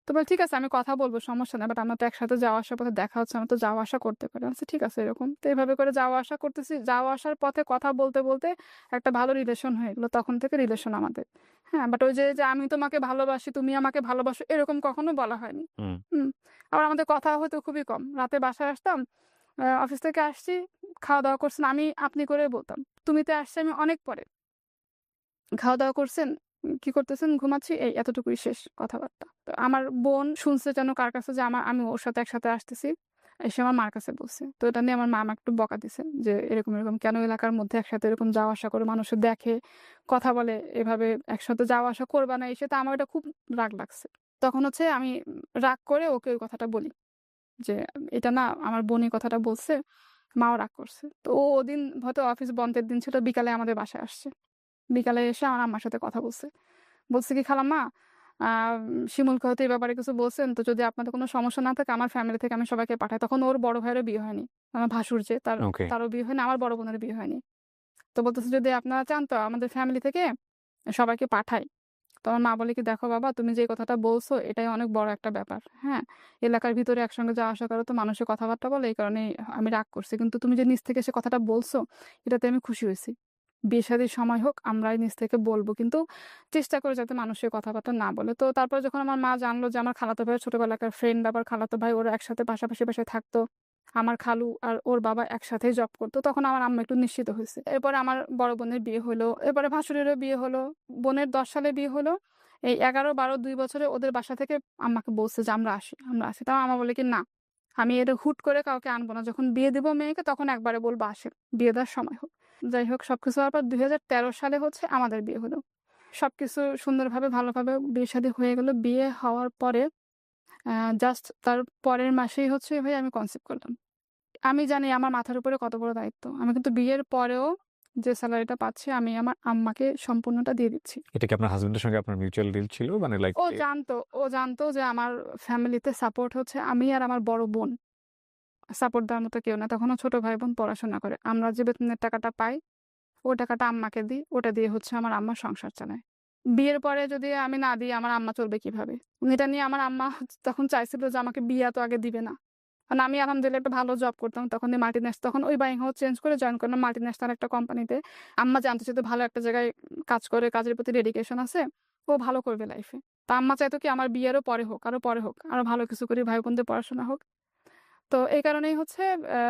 তো বলে, "ঠিক আছে, আমি কথা বলব, সমস্যা নাই। বাট আমরা তো একসাথে যাওয়া আসার পথে দেখা হচ্ছে, আমরা তো যাওয়া আসা করতে পারি।" আমি বলছি, "ঠিক আছে এরকম।" তো এভাবে করে যাওয়া আসা করতেছি। যাওয়া আসার পথে কথা বলতে একটা ভালো রিলেশন হয়ে গেল। তখন থেকে রিলেশন আমাদের। হ্যাঁ, বাট ওই যে আমি তোমাকে ভালোবাসি, তুমি আমাকে ভালোবাসো, এরকম কখনো বলা হয়নি। হুম। হুম। আবার আমাদের কথা হতো খুবই কম। রাতে বাসায় আসতাম। অফিস থেকে আসছি, খাওয়া-দাওয়া করছেন, আমি আপনি করে বলতাম। তুমিতে আসছি আমি অনেক পরে। খাওয়া-দাওয়া করছেন? কি করতেছেন? ঘুমাচ্ছি। এই এতটুকুই শেষ কথাবার্তা। তো আমার বোন শুনছে যেন কার কাছে যে আমি ওর সাথে একসাথে আসতেছি। এসে আমার মার কাছে বলছে। তো এটা নিয়ে আমার মা আমাকে একটু বকা দিছে। যে এরকম কেন এলাকার মধ্যে একসাথে এরকম যাওয়া আসা করে মানুষে দেখে, কথা বলে, এভাবে একসাথে যাওয়া আসা করবা না। এসে তো আমার এটা খুব রাগ লাগছে। তখন হচ্ছে আমি রাগ করে ওকে ওই কথাটা বলি। যে, "এটা না আমার বোন এই কথাটা বলছে।" মাও রাগ করছে। তো ও ওদিন হয়তো অফিস বন্ধের দিন ছিল, বিকালে আমাদের বাসায় আসছে। বিকালে এসে আমার আম্মার সাথে কথা বলছে। বলছে কি, "খালাম্মা, শিমুলকে হয়তো এই ব্যাপারে কিছু বলছেন। তো যদি আপনাদের কোনো সমস্যা না থাকে আমার ফ্যামিলি থেকে আমি সবাইকে পাঠাই।" তখন ওর বড় ভাইয়েরও বিয়ে হয়নি। আমার ভাসুর যে ওকে। তারও বিয়ে হয়নি, আমার বড় বোনের বিয়ে হয়নি। তো বলতেছে, "যদি আপনারা চান তো আমাদের ফ্যামিলি থেকে সবাইকে পাঠাই।" তো আমার মা বলে কি, "দেখো বাবা, তুমি যে কথাটা বলছো এটাই অনেক বড় একটা ব্যাপার। হ্যাঁ? এলাকার ভিতরে একসঙ্গে যাওয়া আসা করো তো মানুষে কথাবার্তা বলে, এই কারণেই আমি রাগ করছি। কিন্তু তুমি যে নিজ থেকে এসে কথাটা বলছো এটাতে আমি খুশি হইছি। বিয়ে-শাদীর সময় হোক আমরাই নিজ থেকে বলবো। কিন্তু চেষ্টা করে যাতে মানুষে কথাবার্তা না বলে।" তো তারপর যখন আমার মা জানলো যে আমার খালাতো ভাইয়ের ছোটবেলাকার ফ্রেন্ড আবার খালাতো ভাই ওরা একসাথে পাশাপাশি বাসায় থাকতো। আমার খালু আর ওর বাবা একসাথেই জব করতো। তখন আমার আম্মা একটু নিশ্চিত হইছে। এরপরে আমার বড় বোনের বিয়ে হলো। এরপরে ভাসুরেরও বিয়ে হলো। বোনের ১০ সালে বিয়ে হলো। এই ১১, ১২, ২ বছরে ওদের বাসা থেকে আম্মাকে বলছে যে, "আমরা আসি, আমরা আসি।" তাও আম্মা বলে কি, "না, আমি এটা হুট করে কাউকে আনবো না। যখন বিয়ে দিব মেয়েকে তখন একবারে বলবো আসেন। বিয়ে দেওয়ার সময় হোক।" যাই হোক সবকিছু হওয়ার পর ২০১৩ সালে হচ্ছে আমাদের বিয়ে হলো। সবকিছু সুন্দরভাবে ভালোভাবে বিয়ে-শাদী হয়ে গেল। বিয়ে হওয়ার পরে আ জাস্ট তার পরের মাসেই হচ্ছে ভাই আমি কনসিভ করলাম। আমি জানি আমার মাথার উপরে কত বড় দায়িত্ব। আমি কিন্তু বিয়ের পরেও যে সেলারিটা পাচ্ছি আমি আমার আম্মাকে সম্পূর্ণটা দিয়ে দিচ্ছি। এটা কি আপনার হাসব্যান্ডের সঙ্গে আপনার মিউচুয়াল ডিল ছিল? মানে লাইক ও জানতো যে আমার ফ্যামিলিতে সাপোর্ট হচ্ছে আমি আর আমার বড় বোন। সাপোর্ট দেওয়ার মতো কেউ না। তখনও ছোট ভাই-বোন পড়াশোনা করে। আমরা যে বেতনের টাকাটা পাই, ওই টাকাটা আম্মাকে দিই। ওটা দিয়ে হচ্ছে আমার আম্মা সংসার চালায়। বিয়ের পরে যদি আমি না দিই আমার আম্মা চলবে কিভাবে? এটা নিয়ে আমার আম্মা তখন চাইছিল যে আমাকে বিয়া তো আগে দিবে না। কারণ আমি আলহামদুলিল্লাহ একটা ভালো জব করতাম। তখন এই তখন ওই বাইং হাউস চেঞ্জ করে জয়েন করলাম মাল্টিন্যাশনাল একটা কোম্পানিতে। আম্মা জানতো যেহেতু ভালো একটা জায়গায় কাজ করে, কাজের প্রতি ডেডিকেশন আছে, ও ভালো করবে লাইফে। তো আম্মা চাইতো কি আমার বিয়েরও পরে হোক, আরো পরে হোক। আরো ভালো কিছু করি, ভাই-বোনদের পড়াশোনা হোক। তো এই কারণেই হচ্ছে অ্যা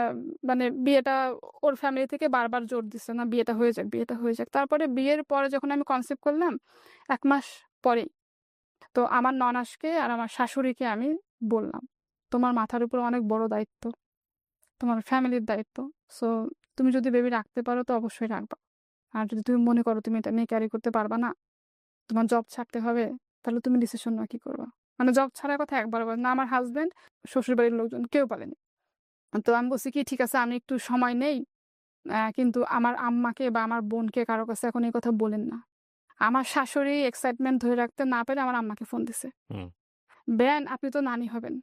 মানে বিয়েটা ওর ফ্যামিলি থেকে বারবার জোর দিছে, "না বিয়েটা হয়ে যাক, বিয়েটা হয়ে যাক।" তারপরে বিয়ের পরে যখন আমি কনসিভ করলাম, ১ মাস পরেই তো আমার ননাসকে আর আমার শাশুড়িকে আমি বললাম, "তোমার মাথার উপর অনেক বড় দায়িত্ব। তোমার ফ্যামিলির দায়িত্ব। সো তুমি যদি বেবি রাখতে পারো তো অবশ্যই রাখবা। আর যদি তুমি মনে করো তুমি এটা নিয়ে ক্যারি করতে পারবা না, তোমার জব ছাড়তে হবে, তাহলে তুমি ডিসিশন নাও কি করবা?" মানে জব ছাড়ার কথা একবারও বলে না আমার হাসব্যান্ড, শ্বশুরবাড়ির লোকজন কেউ বলেনি। তো আমি বলছি কি, "ঠিক আছে আমি একটু সময় নেই। কিন্তু আমার আম্মাকে বা আমার বোনকে কারো কাছে এখন এই কথা বলেন না।" আমার শাশুড়ি এক্সাইটমেন্ট ধরে রাখতে না পেরে আমার আম্মাকে ফোন দিছে। হুম। "বেয়ান আপনি তো নানি হবেন।"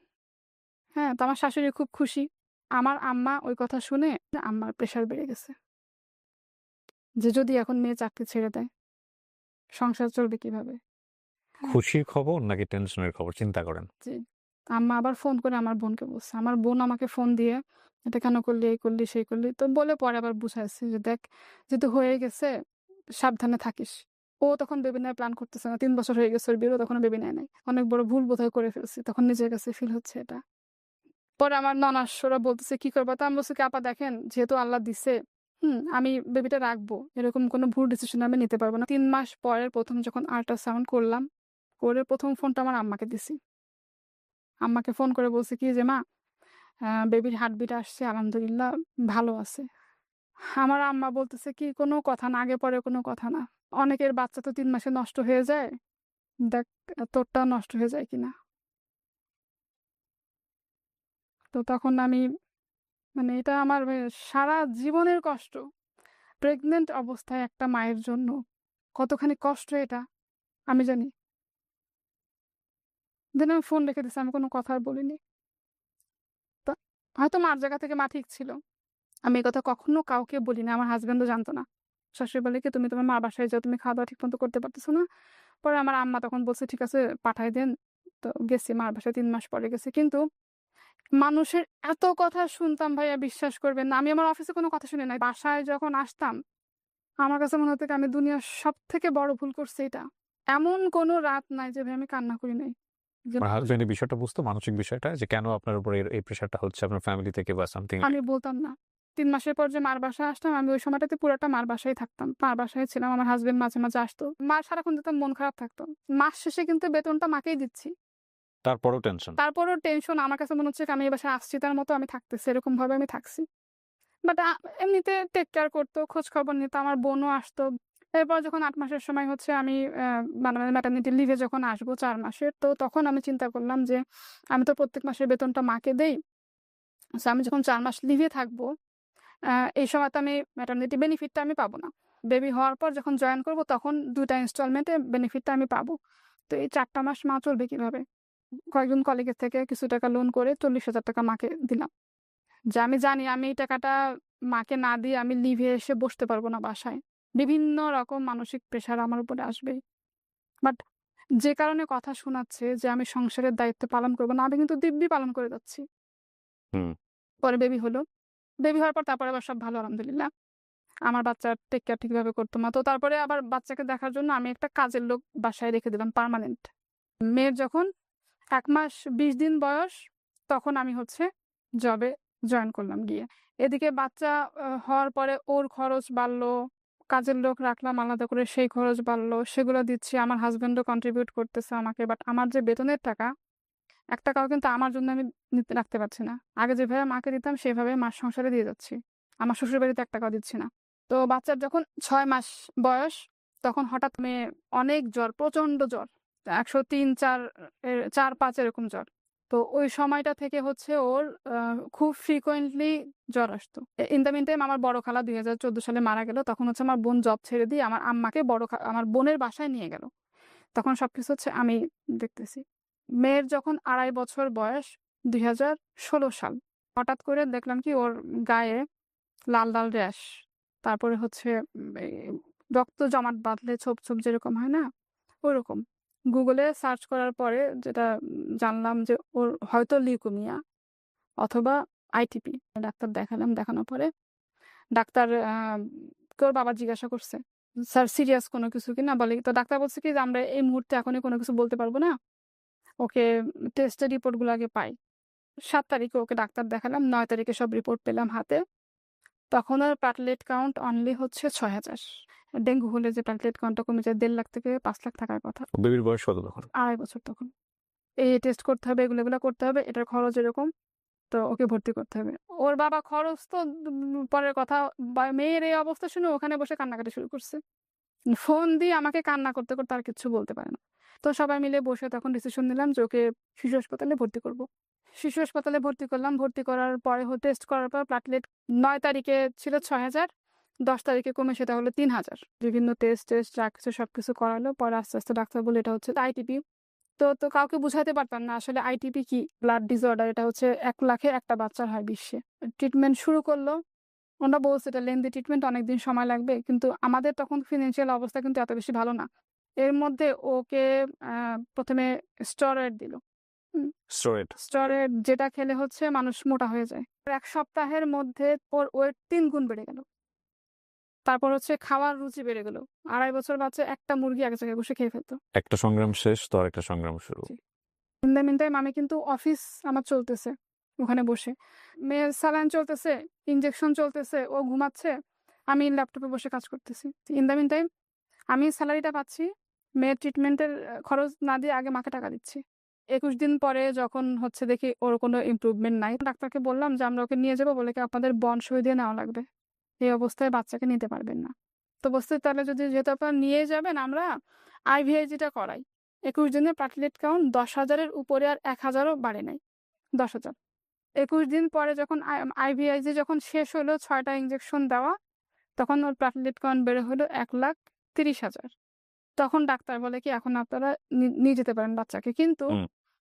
হ্যাঁ? তো আমার শাশুড়ি খুব খুশি। আমার আম্মা ওই কথা শুনে আম্মার প্রেশার বেড়ে গেছে। যে যদি এখন মেয়ে চাকরি ছেড়ে দেয়, সংসার চলবে কিভাবে? হ্যাঁ? খুশির খবর নাকি টেনশনের খবর চিন্তা করেন। জি। আম্মা আবার ফোন করে আমার বোনকে বলছে। আমার বোন আমাকে ফোন দিয়ে, "এটা কেন করলি? এই করলি, সেই করলি।" তো বলে পরে আবার বুঝাইছে যে, "দেখ যেহেতু হয়ে গেছে সাবধানে থাকিস।" ও তখন বেবি নেওয়ার প্ল্যান করতেছে না। ৩ বছর হয়ে গেছে ওর বিয়েরও তখনো বেবি নেয় নাই। অনেক বড় ভুল বোধহয় করে ফেলছি। তখন নিজের কাছে ফিল হচ্ছে এটা। পরে আমার ননাস ওরা বলতেছে, "কি করবা?" তো আমি বলছি কি, "আপা দেখেন যেহেতু আল্লাহ দিছে, আমি বেবিটা রাখবো। এরকম কোনো ভুল ডিসিশন আমি নিতে পারব না।" ৩ মাস পরের ১ম যখন আল্ট্রাসাউন্ড করলাম, করে ১ম ফোনটা আমার আম্মাকে দিছি। আম্মাকে ফোন করে বলছি কি যে, "মা, বেবির হার্টবিট আসছে আলহামদুলিল্লাহ ভালো আছে।" আমার আম্মা বলতেছে কি, "কোনো কথা না, আগে পরে কোনো কথা না। অনেকের বাচ্চা তো ৩ মাসে নষ্ট হয়ে যায়। দেখ তোরটা নষ্ট হয়ে যায় কিনা।" তো তখন আমি মানে এটা আমার সারা জীবনের কষ্ট। প্রেগন্যান্ট অবস্থায় একটা মায়ের জন্য কতখানি কষ্ট এটা আমি জানি। দেন আমি ফোন রেখে দিছি। আমি কোনো কথা আর বলিনি। তো হয়তো মার জায়গা থেকে মা ঠিক ছিল। আমি এ কথা কখনো কাউকে বলি না। আমার হাসব্যান্ডও জানতো না। শাশুড়ি বলে কি, "তুমি তোমার মার বাসায় যাও। তুমি খাওয়া-দাওয়া ঠিকমতো করতে পারতেছো না।" পরে আমার আম্মা তখন বলছে, "ঠিক আছে পাঠায় দেন।" তো গেছি মার বাসায় ৩ মাস পরে গেছি। কিন্তু মানুষের এত কথা শুনতাম ভাইয়া বিশ্বাস করবেন না। আমি আমার অফিসে কোনো কথা শুনি নাই। বাসায় যখন আসতাম আমার কাছে মনে হতো কি আমি দুনিয়ার সবথেকে বড় ভুল করছি এটা। এমন কোনো রাত নাই যে ভাই আমি কান্না করি নাই। যে আপনার হাসব্যান্ড এই বিষয়টা বুঝতো মানসিক বিষয়টা যে কেন আপনার উপর এই প্রেশারটা হচ্ছে আপনার ফ্যামিলি থেকে বা সামথিং আমি বলতাম না। ৩ মাসের পর যে মার বাসায় আসতাম আমি ওই সময়টাতে পুরাটা মার বাসায় থাকতাম। মার বাসায় ছিলাম। আমার হাসব্যান্ড মাঝে, মাঝে আসতো। মার সারাক্ষণ দেখতাম মন খারাপ থাকতো। মাস শেষে কিন্তু বেতনটা মাকেই দিচ্ছি। তারপরেও টেনশন। তারপরেও টেনশন আমার কাছে মনে হচ্ছে কি আমি এই বাসায় আসছি তার মতো আমি থাকতেছি। এরকমভাবে আমি থাকছি। বাট এমনিতে টেক কেয়ার করতো, খোঁজ খবর নিত। আমার বোনও আসতো। এরপর যখন ৮ মাসের সময় হচ্ছে আমি মানে ম্যাটারনিটি লিভে যখন আসবো ৪ মাসের, তো তখন আমি চিন্তা করলাম যে আমি তো প্রত্যেক মাসের বেতনটা মাকে দেই। সো আমি যখন ৪ মাস লিভে থাকবো, আ এই সময় তো আমি ম্যাটারনিটি বেনিফিটটা আমি পাবো না। বেবি হওয়ার পর যখন জয়েন করব তখন 2টা ইনস্টলমেন্টে বেনিফিটটা আমি পাবো। তো এই 4টা মাস মা চলবে কিভাবে? কয়েকজন কলিগের থেকে কিছু টাকা লোন করে 40,000 টাকা মাকে দিলাম। যে আমি জানি আমি এই টাকাটা মাকে না দিয়ে আমি লিভে এসে বসতে পারবো না বাসায়। বিভিন্ন রকম মানসিক প্রেশার আমার উপরে আসবেই। বাট যে কারণে কথা শোনাচ্ছে যে আমি সংসারের দায়িত্ব পালন করব না, আমি কিন্তু দিব্যি পালন করে যাচ্ছি। হুম। পরে বেবি হলো। বেবি হওয়ার পর তারপরে আবার সব ভালো আলহামদুলিল্লাহ। আমার বাচ্চার টেক কেয়ার ঠিকভাবে করতো মা। তো তারপরে আবার বাচ্চাকে দেখার জন্য আমি একটা কাজের লোক বাসায় রেখে দিলাম পার্মানেন্ট। মেয়ের যখন 1 মাস 20 দিন বয়স তখন আমি হচ্ছে জবে জয়েন করলাম গিয়ে। এদিকে বাচ্চা হওয়ার পরে ওর খরচ বাড়লো, কাজের লোক রাখলাম আলাদা করে সেই খরচ বাড়লো, সেগুলো দিচ্ছি। আমার হাসব্যান্ডও কন্ট্রিবিউট করতেছে আমাকে। বাট আমার যে বেতনের টাকা, ৳1 কিন্তু আমার জন্য আমি রাখতে পারছি না। আগে যেভাবে মাকে দিতাম সেভাবে মাস সংসারে দিয়ে যাচ্ছি। আমার শ্বশুরবাড়িতে ৳1 দিচ্ছি না। তো বাচ্চার যখন 6 মাস বয়স তখন হঠাৎ মেয়ে অনেক জ্বর, প্রচণ্ড জ্বর। 103, 4 4-5 এরকম জ্বর। তো ওই সময়টা থেকে হচ্ছে ওর খুব ফ্রিকোয়েন্টলি জ্বর আসতো। ইন দ্য মিনটাইম আমার বড় খালা 2014 সালে মারা গেল। তখন হচ্ছে আমার বোন জব ছেড়ে দিয়ে আমার আম্মাকে আমার বোনের বাসায় নিয়ে গেল। তখন সবকিছু হচ্ছে আমি দেখতেছি। মেয়ের যখন 2.5 বছর বয়স 2016 সাল, হঠাৎ করে দেখলাম কি ওর গায়ে লাল লাল র্যাশ, তারপরে হচ্ছে এই রক্ত জমাট বাঁধলে ছোপ ছোপ যেরকম হয় না ওরকম। গুগলে সার্চ করার পরে যেটা জানলাম যে ওর হয়তো লিউকেমিয়া অথবা আইটিপি। ডাক্তার দেখালাম, দেখানোর পরে ডাক্তার ওর বাবা জিজ্ঞাসা করছে স্যার সিরিয়াস কোনো কিছু কিনা, বলে তো ডাক্তার বলছে কি যে আমরা এই মুহূর্তে এখনই কোনো কিছু বলতে পারবো না, ওকে টেস্টের রিপোর্টগুলো আগে পাই। 7 তারিখে ওকে ডাক্তার দেখালাম, 9 তারিখে সব রিপোর্ট পেলাম হাতে। তখন ওর প্লেটলেট কাউন্ট অনলি হচ্ছে 6,000। ডেঙ্গু হলে যে প্লেটলেট কাউন্টটা কমে যায় 1.5 লাখ থেকে 5 লাখ থাকার কথা। বেবির বয়স কত তখন? 2.5 বছর তখন। এই টেস্ট করতে হবে, এগুলো করতে হবে, এটার খরচ এরকম, তো ওকে ভর্তি করতে হবে। ওর বাবা খরচ তো পরের কথা, মেয়ের এই অবস্থা শুনে ওখানে বসে কান্নাকাটি শুরু করছে। ফোন দিয়ে আমাকে কান্না করতে করতে আর কিছু বলতে পারে না। তো সবাই মিলে বসে তখন ডিসিশন নিলাম যে ওকে শিশু হাসপাতালে ভর্তি করব। শিশু হাসপাতালে ভর্তি করলাম। ভর্তি করার পরে টেস্ট করার পর প্লেটলেট 9 তারিখে ছিল 6,000, 10 তারিখে কমে সেটা হলো 3,000। বিভিন্ন টেস্ট যা কিছু সবকিছু করালো। পরে আস্তে আস্তে ডাক্তার বলল এটা হচ্ছে আইটিপি। তো কাউকে বুঝাতে পারতাম না আসলে আইটিপি কি, ব্লাড ডিসঅর্ডার। এটা হচ্ছে 1 লাখে একটা বাচ্চার হয় বিশ্বে। ট্রিটমেন্ট শুরু করলো। ওনারা বলছে এটা লেন্দি ট্রিটমেন্ট, অনেকদিন সময় লাগবে। কিন্তু আমাদের তখন ফিনান্সিয়াল অবস্থা কিন্তু এত বেশি ভালো না। এর মধ্যে ওকে প্রথমে স্টেরয়েড দিল। স্টেরয়েড যেটা খেলে হচ্ছে মানুষ মোটা হয়ে যায়। 1 সপ্তাহের মধ্যে ওর ওয়েট 3 গুণ বেড়ে গেল। তারপর হচ্ছে খাওয়ার রুচি বেড়ে গেল। 2.5 বছর বাচ্চা একটা মুরগি এক জায়গায় বসে খেয়ে ফেলতো। একটা সংগ্রাম শেষ তো আরেকটা সংগ্রাম শুরু। ইন দ্য মিনটাইম আমি কিন্তু অফিস আমার চলতেছে ওখানে বসে। মেয়ের স্যালাইন চলতেছে, ইনজেকশন চলতেছে, ও ঘুমাচ্ছে, আমি ল্যাপটপে বসে কাজ করতেছি। ইন দ্য মিনটাইম আমি স্যালারিটা পাচ্ছি, মেয়ের ট্রিটমেন্টের খরচ না দিয়ে আগে মাকে টাকা দিচ্ছি। 21 দিন পরে যখন হচ্ছে দেখি ওর কোনো ইমপ্রুভমেন্ট নাই, ডাক্তারকে বললাম যে আমরা ওকে নিয়ে যাবো, বলে কি আপনাদের বন্ড সই দিয়ে নেওয়া লাগবে, এই অবস্থায় বাচ্চাকে নিতে পারবেন না। তো বলছে তাহলে যেহেতু আপনারা নিয়ে যাবেন আমরা আইভিআইজিটা করাই। 21 দিনে প্লেটলেট কাউন্ট 10,000-এর উপরে আর 1,000-ও বাড়ে নাই, 10,000। 21 দিন পরে যখন আইভিআইজি যখন শেষ হলো, 6টা ইঞ্জেকশন দেওয়া, তখন ওর প্লেটলেট কাউন্ট বেড়ে হলো 1,30,000। তখন ডাক্তার বলে কি এখন আপনারা নিয়ে যেতে পারেন বাচ্চাকে। কিন্তু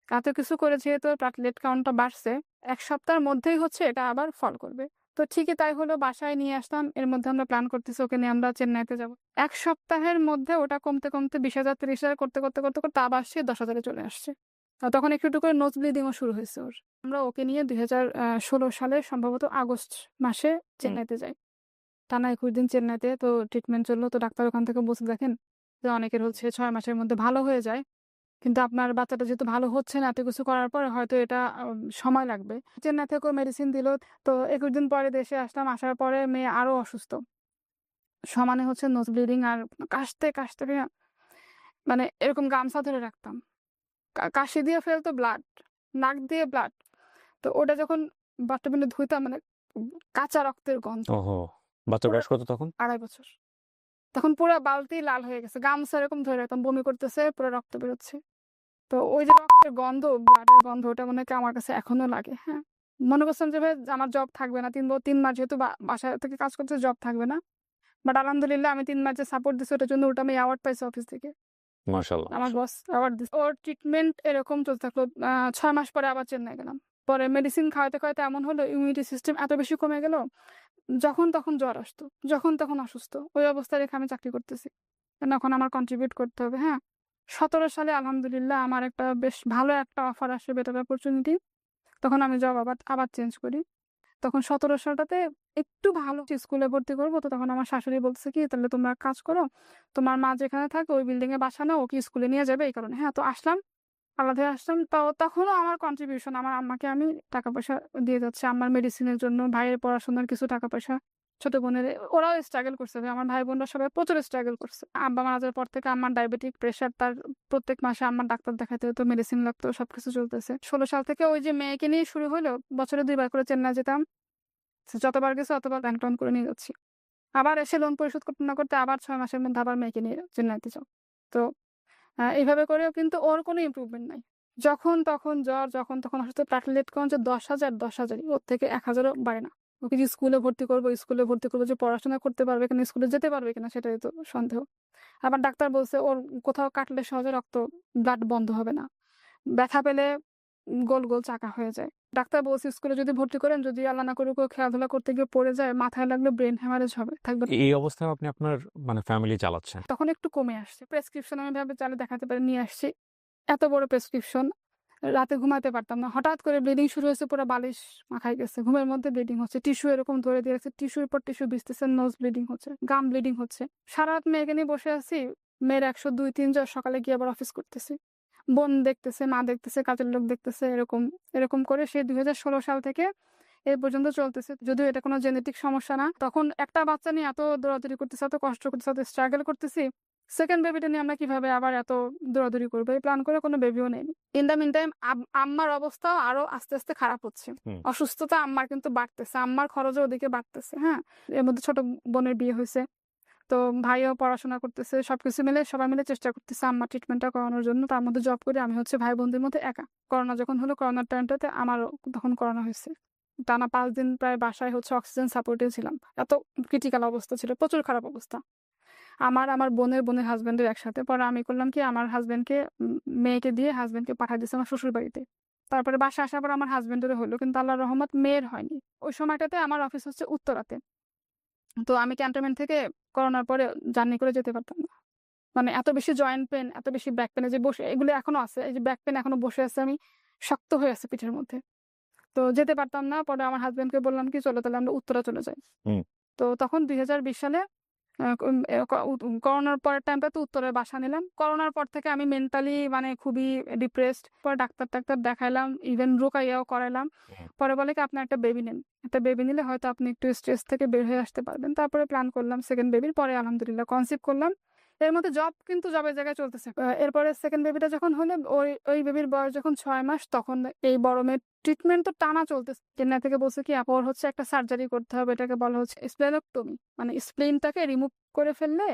এত কিছু করে যেহেতু প্লেটলেট কাউন্টটা বাড়ছে, 1 সপ্তাহের মধ্যেই হচ্ছে এটা আবার ফল করবে। তো ঠিকই তাই হলো, বাসায় নিয়ে আসলাম। এর মধ্যে আমরা প্ল্যান করতেছি ওকে নিয়ে আমরা চেন্নাইতে যাব। 1 সপ্তাহের মধ্যে ওটা কমতে কমতে 20,000 30,000 করতে করতে করতে করতে আবার সে 10,000-এ চলে আসছে। তখন একটু একটু করে নোজ ব্লিডিংও শুরু হয়েছে ওর। আমরা ওকে নিয়ে 2016 সালে সম্ভবত আগস্ট মাসে চেন্নাইতে যাই। টানা 21 দিন চেন্নাইতে তো ট্রিটমেন্ট চললো। তো ডাক্তার ওখান থেকে বলছে দেখেন যে অনেকের হচ্ছে 6 মাসের মধ্যে ভালো হয়ে যায়, কিন্তু আপনার বাচ্চাটা যেহেতু ভালো হচ্ছে না, এত কিছু করার পরে হয়তো এটা সময় লাগবে। চেন্নাই থেকেও মেডিসিন দিল। তো 21 দিন পরে দেশে আসলাম। আসার পরে মেয়ে আরো অসুস্থ, সমানে হচ্ছে নোজ ব্লিডিং, আর কাশতে কাশতে মানে এরকম গামছা ধরে রাখতাম, কাশি দিয়ে ফেলতো ব্লাড, নাক দিয়ে ব্লাড। তো ওটা যখন বাথরুমে ধুইতাম মানে কাঁচা রক্তের গন্ধ। ওহো, বাচ্চা বয়স কত তখন? 2.5 বছর। তখন পুরো বালতি লাল হয়ে গেছে, গামছা এরকম ধরে রাখতাম, বমি করতেছে, পুরো রক্ত বেরোচ্ছে। তো ওই যে রক্তের গন্ধ, ব্লাডের গন্ধ, ওটা মনে হয় আমার কাছে এখনো লাগে। হ্যাঁ, মনে করছিলাম যে ভাই আমার জব থাকবে না, 3 মাস যেহেতু বাসা থেকে কাজ করতে জব থাকবে না, বাট আলহামদুলিল্লাহ আমি 3 মাস যে সাপোর্ট দিছি ওটার জন্য ওটা আমি অ্যাওয়ার্ড পাইছি অফিস থেকে। মাশাআল্লাহ। আমার বস অ্যাওয়ার্ড দিছে। ওর ট্রিটমেন্ট এরকম চলতে থাকলো। 6 মাস পরে আবার চেন্নাই গেলাম। পরে মেডিসিন খাওয়াতে এমন হলো ইমিউনিটি সিস্টেম এত বেশি কমে গেল, যখন তখন জ্বর আসতো, যখন তখন অসুস্থ। ওই অবস্থায় রেখে আমি চাকরি করতেছি। কারণ এখন আমার কন্ট্রিবিউট করতে হবে, হ্যাঁ? 17 সালে আলহামদুলিল্লাহ আমার একটা বেশ ভালো একটা অফার আসে, বেটার অপরচুনিটি। তখন আমি জব আবার চেঞ্জ করি। তখন 17 সালটাতে একটু ভালো স্কুলে ভর্তি করব। তো তখন আমার শাশুড়ি বলতেছে কি, "তাহলে তোমরা এক কাজ করো। তোমার মা যেখানে থাকে ওই বিল্ডিং এ বাসা নাও, ওকে স্কুলে নিয়ে যাবে।" এই কারণে। হ্যাঁ, তো আসলাম, আলাদা হয়ে আসলাম। তখনও আমার কন্ট্রিবিউশন আমার আম্মাকে আমি টাকা-পয়সা দিয়ে যাচ্ছি। আম্মার মেডিসিনের জন্য, ভাইয়ের পড়াশোনার কিছু টাকা-পয়সা, ছোট বোনের ওরাও স্ট্রাগল করছে। আমার ভাই-বোনরা সবাই প্রচুর স্ট্রাগল করছে। আব্বা মারা যাওয়ার পর থেকে আম্মার ডায়াবেটিক, প্রেশার, তার প্রত্যেক মাসে আম্মার ডাক্তার দেখাইতে হতো, মেডিসিন লাগতো, সবকিছু চলতেছে। 16 সাল থেকে ওই যে মেয়েকে নিয়ে শুরু হলো, বছরে 2 বার করে চেন্নাই যেতাম। যতবার গেছি অতবার ব্যাংক লোন করে নিয়ে যাচ্ছি। আবার এসে লোন পরিশোধ করতে না করতে আবার ৬ মাসের মধ্যে আবার মেয়েকে নিয়ে চেন্নাইতে যাও। তো এইভাবে করেও কিন্তু ওর কোনো ইমপ্রুভমেন্ট নাই। যখন তখন জ্বর, যখন তখন অসুস্থ। প্লেটলেটকাউন্ট যে ১০,০০০, ১০,০০০ই, ওর থেকে ১,০০০ও বাড়ে না। ওকে যে স্কুলে ভর্তি করব যে পড়াশোনা করতে পারবে কিনা, স্কুলে যেতে পারবে কিনা সেটাই তো সন্দেহ। আবার ডাক্তার বলছে ওর কোথাও কাটলে সহজে ব্লাড বন্ধ হবে না। ব্যথা পেলে গোল, গোল চাকা হয়ে যায়। ডাক্তার বলছে স্কুলে যদি ভর্তি করেন, যদি আল্লাহ না করুক ও খেলাধুলা করতে গিয়ে পড়ে যায়, মাথায় লাগলে ব্রেইন হ্যামারেজ হবে, থাকবে না। এই অবস্থায় আপনি আপনার মানে ফ্যামিলি চালাচ্ছেন। তখন একটু কমে আসছে। প্রেসক্রিপশন আমি ভাবে চাইলে দেখাতে পারি, নিয়ে আসছি। এত বড় প্রেসক্রিপশন, রাতে ঘুমাতে পারতাম না। হঠাৎ করে ব্লিডিং শুরু হয়েছে, পুরো বালিশ মাখায় গেছে। ঘুমের মধ্যে ব্লিডিং হচ্ছে। টিস্যু এরকম ধরে দিয়ে রাখছে। টিস্যুর পর টিস্যু ভিজতেছে, নোজ ব্লিডিং হচ্ছে, গাম ব্লিডিং হচ্ছে। সারারাত মেয়েকে নিয়ে বসে আছি। মেয়ের ১০২, ৩ জ্বর, সকালে গিয়ে আবার অফিস করতেছি। বোন দেখতেছে, মা দেখতেছে, কাজের লোক দেখতেছে, এরকম করে সেই ২০১৬ সাল থেকে এ পর্যন্ত চলতেছে। যদিও এটা কোনো জেনেটিক সমস্যা না। তখন একটা বাচ্চা নিয়ে এত দৌড়াদৌড়ি করতেছি, এত কষ্ট করতেছি, এত স্ট্রাগল করতেছি। সেকেন্ড বেবিটা নিয়ে আমরা কিভাবে আবার এত দৌড়াদৌড়ি করবো, এই প্ল্যান করে কোনো বেবিও নেয়নি। ইন দ্য মিন টাইম আম্মার অবস্থাও আরো আস্তে আস্তে খারাপ হচ্ছে। অসুস্থতা আম্মার কিন্তু বাড়তেছে, আম্মার খরচও ওদিকে বাড়তেছে। হ্যাঁ, এর মধ্যে ছোট বোনের বিয়ে হয়েছে। তো ভাইও পড়াশোনা করতেছে। সবকিছু মিলে সবাই মিলে চেষ্টা করতেছে আম্মার ট্রিটমেন্টটা করানোর জন্য। তার মধ্যে জব করি। আমি হচ্ছে ভাই বোনদের মধ্যে একা। করোনা যখন হলো, করোনার টাইমটাতে আমারও তখন করোনা হয়েছে। টানা ৫ দিন প্রায় বাসায় হচ্ছে অক্সিজেন সাপোর্টে ছিলাম। এত ক্রিটিক্যাল অবস্থা ছিল, প্রচুর খারাপ অবস্থা। আমার বোনের হাজবেন্ডের একসাথে। পরে আমি করলাম কি, আমার হাজবেন্ডকে মেয়েকে দিয়ে হাজবেন্ডকে পাঠাই দিয়েছে আমার শ্বশুর বাড়িতে। তারপরে বাসায় আসার পর আমার হাজবেন্ডেরও হলো, কিন্তু আল্লাহর রহমত মেয়ের হয়নি। ওই সময়টাতে আমার অফিস হচ্ছে উত্তরাতে। তো আমি ক্যান্টনমেন্ট থেকে করোনার পরে জার্নি করে যেতে পারতাম না। মানে এত বেশি জয়েন্ট পেন, এত বেশি ব্যাক পেন, যে বসে এগুলো এখনো আছে। এই যে ব্যাক পেন এখনো বসে আছে, আমি শক্ত হয়ে আছে পিঠের মধ্যে। তো যেতে পারতাম না। পরে আমার হাজবেন্ডকে বললাম কি, চলো তাহলে আমরা উত্তরা চলে যাই। তো তখন ২০২০ সালে করোনার পরের টাইমটাতে উত্তরের বাসা নিলাম। করোনার পর থেকে আমি মেন্টালি মানে খুবই ডিপ্রেসড। পরে ডাক্তার দেখাইলাম, ইভেন রোকাইয়াও করাইলাম। পরে বলে কি, আপনার একটা বেবি নেন, একটা বেবি নিলে হয়তো আপনি একটু স্ট্রেস থেকে বের হয়ে আসতে পারবেন। তারপরে প্ল্যান করলাম সেকেন্ড বেবির। পরে আলহামদুলিল্লাহ কনসিভ করলাম। এর মধ্যে জব কিন্তু জবের জায়গায় চলতেছে। এরপরে সেকেন্ড বেবিটা যখন হলো, ওই বেবির বয়স যখন ৬ মাস, তখন এই বড় মেয়ের ট্রিটমেন্ট তো টানা চলতেছে। চেন্নাই থেকে বলছে কি, ওর হচ্ছে একটা সার্জারি করতে হবে, এটাকে বলা হচ্ছে স্প্লেনোক্টমি। মানে স্প্লেনটাকে রিমুভ করে ফেললে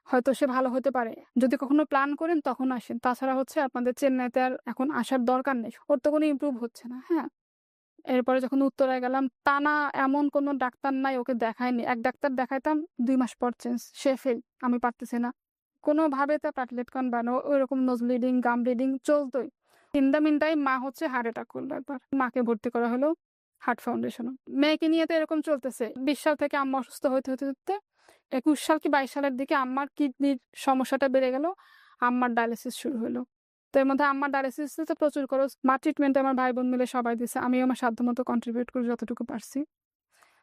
হয়তো সে ভালো হতে পারে। যদি কখনো প্ল্যান করেন তখন আসেন। তাছাড়া হচ্ছে আপনাদের চেন্নাইতে আর এখন আসার দরকার নেই। ওর তো কোনো ইমপ্রুভ হচ্ছে না। হ্যাঁ, এরপরে যখন উত্তরায় গেলাম, টানা এমন কোনো ডাক্তার নাই ওকে দেখায়নি। এক ডাক্তার দেখাইতাম, ২ মাস পর চেঞ্জ, সে ফেল, আমি পারতেছি না। কোনোভাবে তার প্লেটলেট কাউন্ট বাড়ানো, ওইরকম নোজ ব্লিডিং, গাম ব্লিডিং চলতোই। ইন দ্য মিন টাইম মা হচ্ছে হার্ট অ্যাটাক করলো একবার। মাকে ভর্তি করা হলো হার্ট ফাউন্ডেশনে। মেয়েকে নিয়ে তো এরকম চলতেছে। ২০ সাল থেকে আম্মা অসুস্থ হতে ২১ সাল কি ২২ সালের দিকে আম্মার কিডনির সমস্যাটা বেড়ে গেল। আম্মার ডায়ালিসিস শুরু হলো। তো এর মধ্যে আম্মার ডায়ালিসিসে তো প্রচুর খরচ। মার ট্রিটমেন্টে আমার ভাই বোন মিলে সবাই দিছে। আমিও আমার সাধ্যমতো কন্ট্রিবিউট করি যতটুকু পারছি।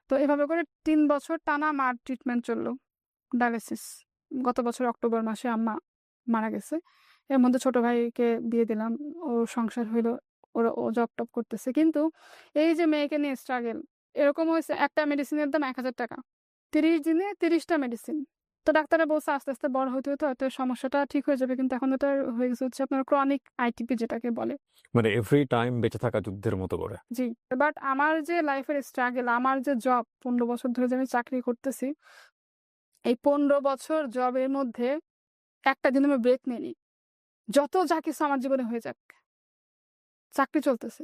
তো এভাবে করে ৩ বছর টানা মার ট্রিটমেন্ট চললো, ডায়ালিসিস। গত বছর অক্টোবর মাসে আম্মা মারা গেছে। এর মধ্যে ছোট ভাইকে বিয়ে দিলাম। ওর সংসার হইলো। ও জব টব করতেছে। কিন্তু এই যে মেয়েকে নিয়ে স্ট্রাগল, এরকম হয়েছে একটা মেডিসিনের দাম ১,০০০ টাকা। ৩০ দিনে ৩০টা মেডিসিন। তো ডাক্তাররা বলছে আস্তে আস্তে বড় হতে হয়তো সমস্যাটা ঠিক হয়ে যাবে। কিন্তু এখন এটা হয়ে গেছে হচ্ছে আপনার ক্রনিক আইটিপি, যেটাকে বলে। মানে এভরি টাইম বেঁচে থাকা যুদ্ধের মতো করে। জি। বাট আমার যে লাইফের স্ট্রাগল, আমার যে জব ১৫ বছর ধরে যে আমি চাকরি করতেছি, এই ১৫ বছর জবের মধ্যে একটা দিন আমি ব্রেক নিইনি। যত যা কিছু আমার জীবনে হয়ে যাক, চাকরি চলতেছে।